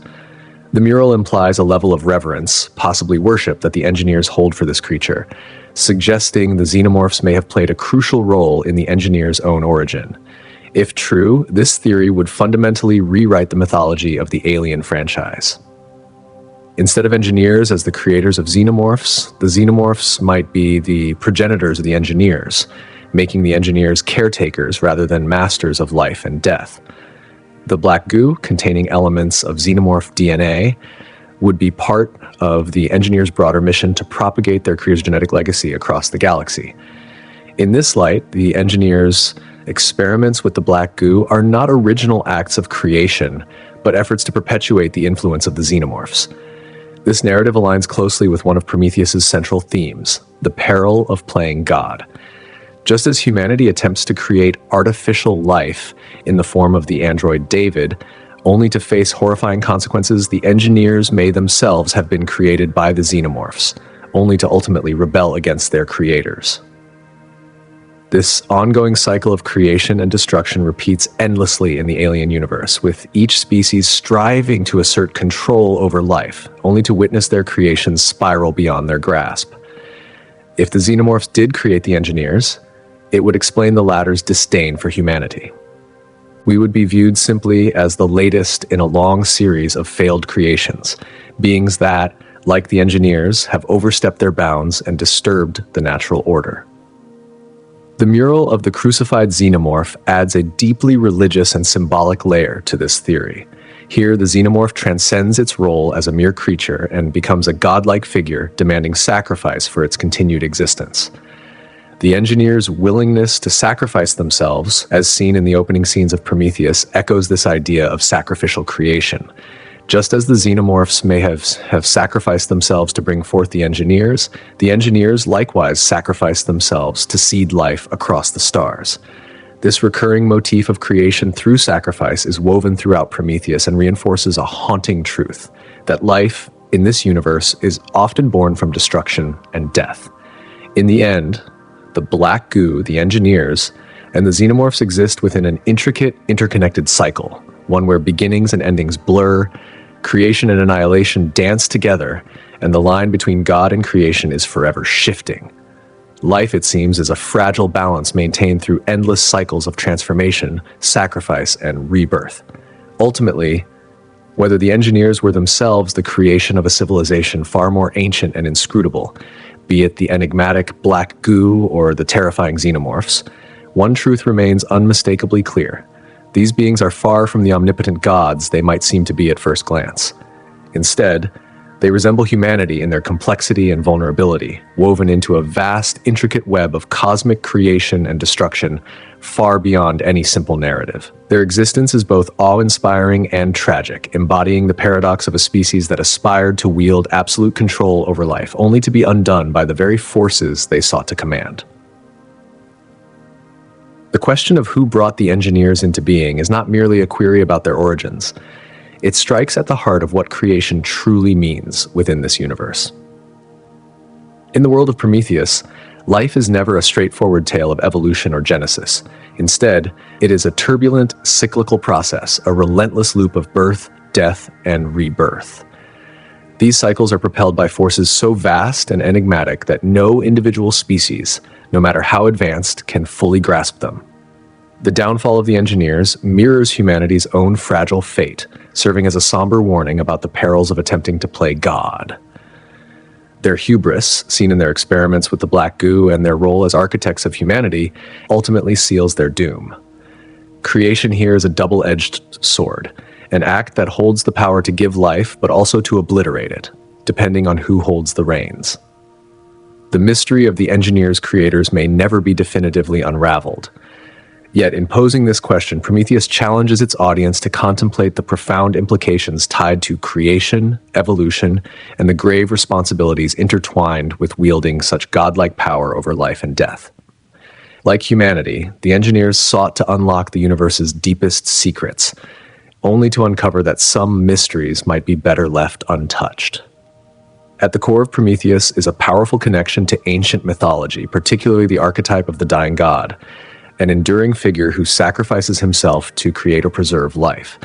The mural implies a level of reverence, possibly worship, that the engineers hold for this creature, suggesting the xenomorphs may have played a crucial role in the engineers' own origin. If true, this theory would fundamentally rewrite the mythology of the Alien franchise. Instead of engineers as the creators of xenomorphs, the xenomorphs might be the progenitors of the engineers, making the engineers caretakers rather than masters of life and death. The black goo, containing elements of xenomorph DNA, would be part of the engineers' broader mission to propagate their creators' genetic legacy across the galaxy. In this light, the engineers Experiments with the black goo are not original acts of creation, but efforts to perpetuate the influence of the xenomorphs. This narrative aligns closely with one of Prometheus's central themes, the peril of playing God. Just as humanity attempts to create artificial life in the form of the android David, only to face horrifying consequences, the engineers may themselves have been created by the xenomorphs, only to ultimately rebel against their creators. This ongoing cycle of creation and destruction repeats endlessly in the alien universe, with each species striving to assert control over life, only to witness their creations spiral beyond their grasp. If the xenomorphs did create the engineers, it would explain the latter's disdain for humanity. We would be viewed simply as the latest in a long series of failed creations, beings that, like the engineers, have overstepped their bounds and disturbed the natural order. The mural of the crucified xenomorph adds a deeply religious and symbolic layer to this theory. Here, the xenomorph transcends its role as a mere creature and becomes a godlike figure demanding sacrifice for its continued existence. The engineers' willingness to sacrifice themselves, as seen in the opening scenes of Prometheus, echoes this idea of sacrificial creation. Just as the xenomorphs may have sacrificed themselves to bring forth the engineers likewise sacrificed themselves to seed life across the stars. This recurring motif of creation through sacrifice is woven throughout Prometheus and reinforces a haunting truth, that life in this universe is often born from destruction and death. In the end, the black goo, the engineers, and the xenomorphs exist within an intricate, interconnected cycle, one where beginnings and endings blur, creation and annihilation dance together, and the line between God and creation is forever shifting. Life, it seems, is a fragile balance maintained through endless cycles of transformation, sacrifice, and rebirth. Ultimately, whether the engineers were themselves the creation of a civilization far more ancient and inscrutable, be it the enigmatic black goo or the terrifying xenomorphs, one truth remains unmistakably clear. These beings are far from the omnipotent gods they might seem to be at first glance. Instead, they resemble humanity in their complexity and vulnerability, woven into a vast, intricate web of cosmic creation and destruction far beyond any simple narrative. Their existence is both awe-inspiring and tragic, embodying the paradox of a species that aspired to wield absolute control over life, only to be undone by the very forces they sought to command. The question of who brought the engineers into being is not merely a query about their origins. It strikes at the heart of what creation truly means within this universe. In the world of Prometheus, life is never a straightforward tale of evolution or genesis. Instead, it is a turbulent, cyclical process, a relentless loop of birth, death, and rebirth. These cycles are propelled by forces so vast and enigmatic that no individual species, no matter how advanced, can fully grasp them. The downfall of the engineers mirrors humanity's own fragile fate, serving as a somber warning about the perils of attempting to play God. Their hubris, seen in their experiments with the black goo and their role as architects of humanity, ultimately seals their doom. Creation here is a double-edged sword, an act that holds the power to give life but also to obliterate it, depending on who holds the reins. The mystery of the engineers' creators may never be definitively unraveled. Yet, in posing this question, Prometheus challenges its audience to contemplate the profound implications tied to creation, evolution, and the grave responsibilities intertwined with wielding such godlike power over life and death. Like humanity, the engineers sought to unlock the universe's deepest secrets, only to uncover that some mysteries might be better left untouched. At the core of Prometheus is a powerful connection to ancient mythology, particularly the archetype of the dying god, an enduring figure who sacrifices himself to create or preserve life.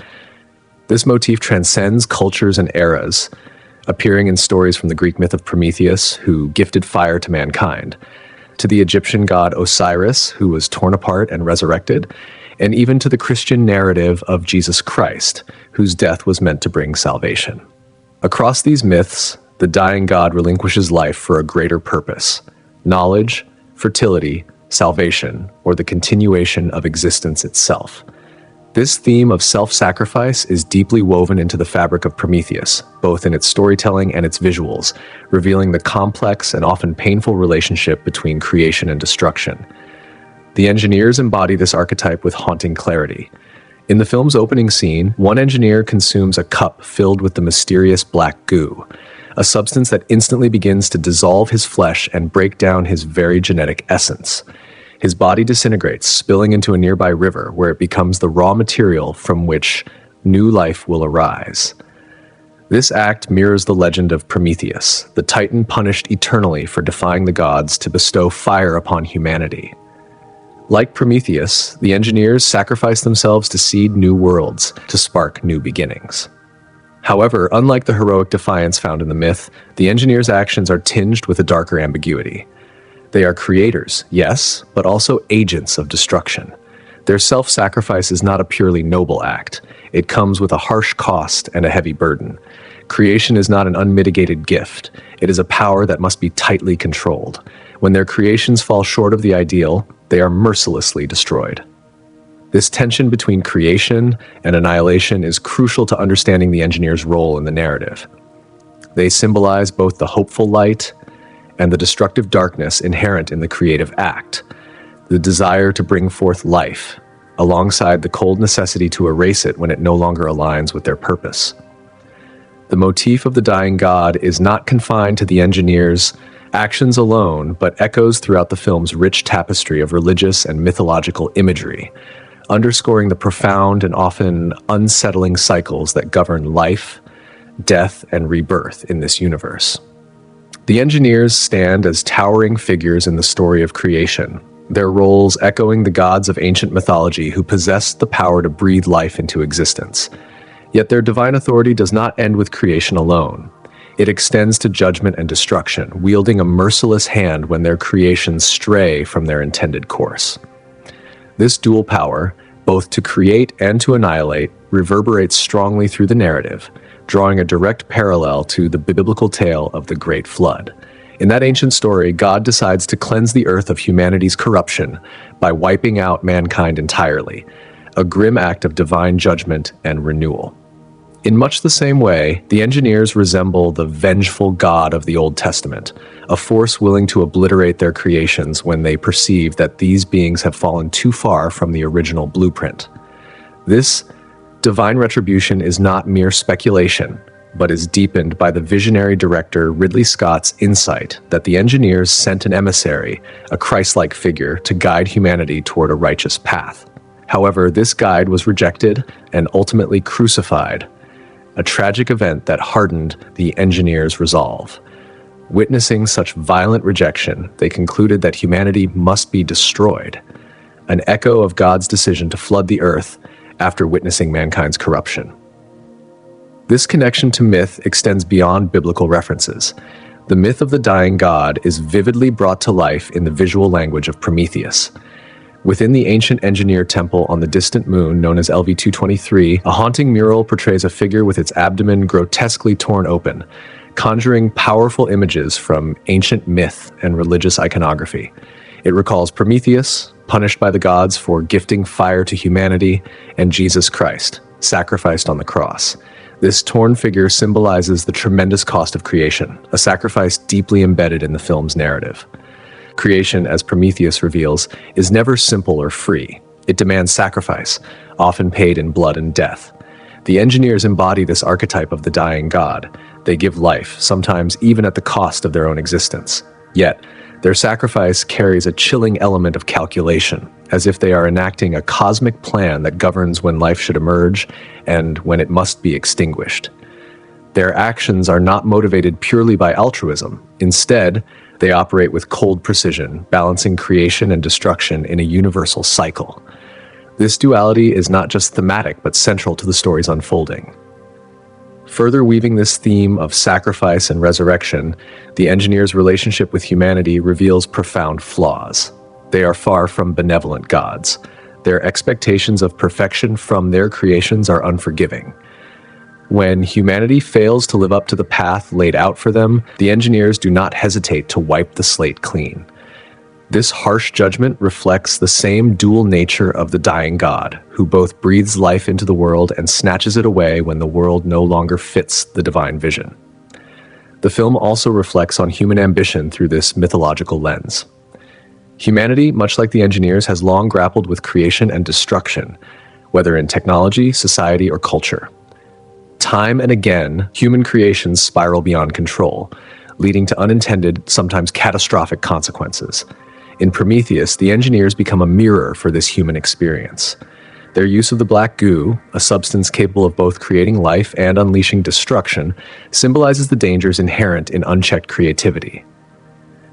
This motif transcends cultures and eras, appearing in stories from the Greek myth of Prometheus, who gifted fire to mankind, to the Egyptian god Osiris, who was torn apart and resurrected, and even to the Christian narrative of Jesus Christ, whose death was meant to bring salvation. Across these myths, the dying god relinquishes life for a greater purpose: knowledge, fertility, salvation, or the continuation of existence itself. This theme of self-sacrifice is deeply woven into the fabric of Prometheus, both in its storytelling and its visuals, revealing the complex and often painful relationship between creation and destruction. The engineers embody this archetype with haunting clarity. In the film's opening scene, one engineer consumes a cup filled with the mysterious black goo, a substance that instantly begins to dissolve his flesh and break down his very genetic essence. His body disintegrates, spilling into a nearby river where it becomes the raw material from which new life will arise. This act mirrors the legend of Prometheus, the titan punished eternally for defying the gods to bestow fire upon humanity. Like Prometheus, the engineers sacrifice themselves to seed new worlds, to spark new beginnings. However, unlike the heroic defiance found in the myth, the engineers' actions are tinged with a darker ambiguity. They are creators, yes, but also agents of destruction. Their self-sacrifice is not a purely noble act. It comes with a harsh cost and a heavy burden. Creation is not an unmitigated gift. It is a power that must be tightly controlled. When their creations fall short of the ideal, they are mercilessly destroyed. This tension between creation and annihilation is crucial to understanding the engineer's role in the narrative. They symbolize both the hopeful light and the destructive darkness inherent in the creative act, the desire to bring forth life, alongside the cold necessity to erase it when it no longer aligns with their purpose. The motif of the dying god is not confined to the engineers' actions alone, but echoes throughout the film's rich tapestry of religious and mythological imagery, underscoring the profound and often unsettling cycles that govern life, death, and rebirth in this universe. The engineers stand as towering figures in the story of creation, their roles echoing the gods of ancient mythology who possessed the power to breathe life into existence. Yet their divine authority does not end with creation alone. It extends to judgment and destruction, wielding a merciless hand when their creations stray from their intended course. This dual power, both to create and to annihilate, reverberates strongly through the narrative, drawing a direct parallel to the biblical tale of the Great Flood. In that ancient story, God decides to cleanse the earth of humanity's corruption by wiping out mankind entirely, a grim act of divine judgment and renewal. In much the same way, the engineers resemble the vengeful God of the Old Testament, a force willing to obliterate their creations when they perceive that these beings have fallen too far from the original blueprint. This divine retribution is not mere speculation, but is deepened by the visionary director Ridley Scott's insight that the engineers sent an emissary, a Christ-like figure, to guide humanity toward a righteous path. However, this guide was rejected and ultimately crucified, a tragic event that hardened the engineers' resolve. Witnessing such violent rejection, they concluded that humanity must be destroyed, an echo of God's decision to flood the earth after witnessing mankind's corruption. This connection to myth extends beyond biblical references. The myth of the dying god is vividly brought to life in the visual language of Prometheus. Within the ancient engineer temple on the distant moon known as LV-223, a haunting mural portrays a figure with its abdomen grotesquely torn open, conjuring powerful images from ancient myth and religious iconography. It recalls Prometheus, punished by the gods for gifting fire to humanity, and Jesus Christ, sacrificed on the cross. This torn figure symbolizes the tremendous cost of creation, a sacrifice deeply embedded in the film's narrative. Creation, as Prometheus reveals, is never simple or free. It demands sacrifice, often paid in blood and death. The engineers embody this archetype of the dying god. They give life, sometimes even at the cost of their own existence. Yet, their sacrifice carries a chilling element of calculation, as if they are enacting a cosmic plan that governs when life should emerge and when it must be extinguished. Their actions are not motivated purely by altruism. Instead, they operate with cold precision, balancing creation and destruction in a universal cycle. This duality is not just thematic, but central to the story's unfolding. Further weaving this theme of sacrifice and resurrection, the engineer's relationship with humanity reveals profound flaws. They are far from benevolent gods. Their expectations of perfection from their creations are unforgiving. When humanity fails to live up to the path laid out for them, the engineers do not hesitate to wipe the slate clean. This harsh judgment reflects the same dual nature of the dying god, who both breathes life into the world and snatches it away when the world no longer fits the divine vision. The film also reflects on human ambition through this mythological lens. Humanity, much like the engineers, has long grappled with creation and destruction, whether in technology, society, or culture. Time and again, human creations spiral beyond control, leading to unintended, sometimes catastrophic consequences. In Prometheus, the engineers become a mirror for this human experience. Their use of the black goo, a substance capable of both creating life and unleashing destruction, symbolizes the dangers inherent in unchecked creativity.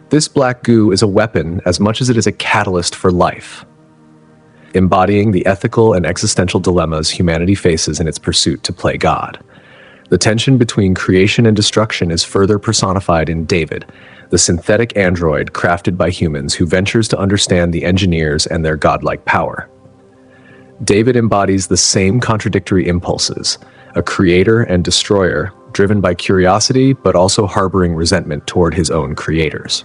This black goo is a weapon as much as it is a catalyst for life, embodying the ethical and existential dilemmas humanity faces in its pursuit to play God. The tension between creation and destruction is further personified in David, the synthetic android crafted by humans who ventures to understand the engineers and their godlike power. David embodies the same contradictory impulses, a creator and destroyer, driven by curiosity but also harboring resentment toward his own creators.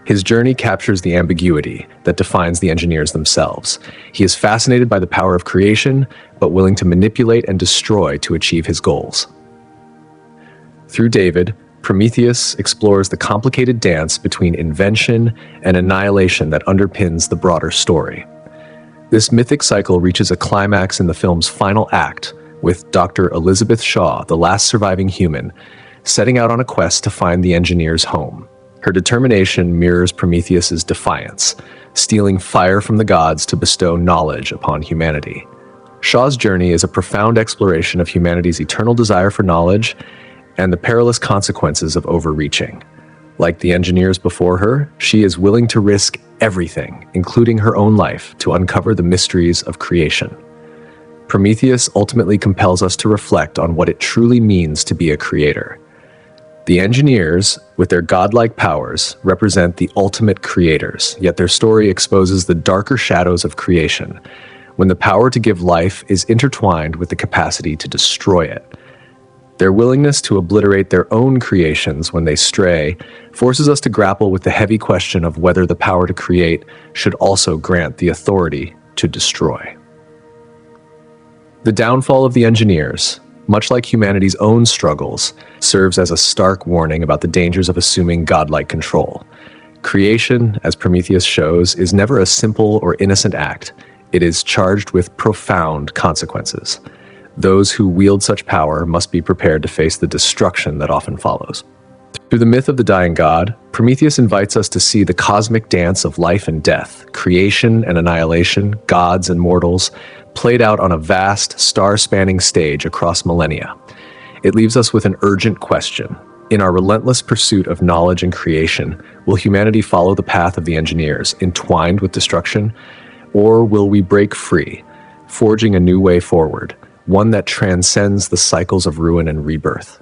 His journey captures the ambiguity that defines the engineers themselves. He is fascinated by the power of creation, but willing to manipulate and destroy to achieve his goals. Through David, Prometheus explores the complicated dance between invention and annihilation that underpins the broader story. This mythic cycle reaches a climax in the film's final act, with Dr. Elizabeth Shaw, the last surviving human, setting out on a quest to find the engineer's home. Her determination mirrors Prometheus's defiance, stealing fire from the gods to bestow knowledge upon humanity. Shaw's journey is a profound exploration of humanity's eternal desire for knowledge and the perilous consequences of overreaching. Like the engineers before her, she is willing to risk everything, including her own life, to uncover the mysteries of creation. Prometheus ultimately compels us to reflect on what it truly means to be a creator. The engineers, with their godlike powers, represent the ultimate creators, yet their story exposes the darker shadows of creation, when the power to give life is intertwined with the capacity to destroy it. Their willingness to obliterate their own creations when they stray forces us to grapple with the heavy question of whether the power to create should also grant the authority to destroy. The downfall of the engineers, much like humanity's own struggles, serves as a stark warning about the dangers of assuming godlike control. Creation, as Prometheus shows, is never a simple or innocent act. It is charged with profound consequences. Those who wield such power must be prepared to face the destruction that often follows. Through the myth of the dying god, Prometheus invites us to see the cosmic dance of life and death, creation and annihilation, gods and mortals, played out on a vast, star-spanning stage across millennia. It leaves us with an urgent question. In our relentless pursuit of knowledge and creation, will humanity follow the path of the engineers, entwined with destruction, or will we break free, forging a new way forward, one that transcends the cycles of ruin and rebirth?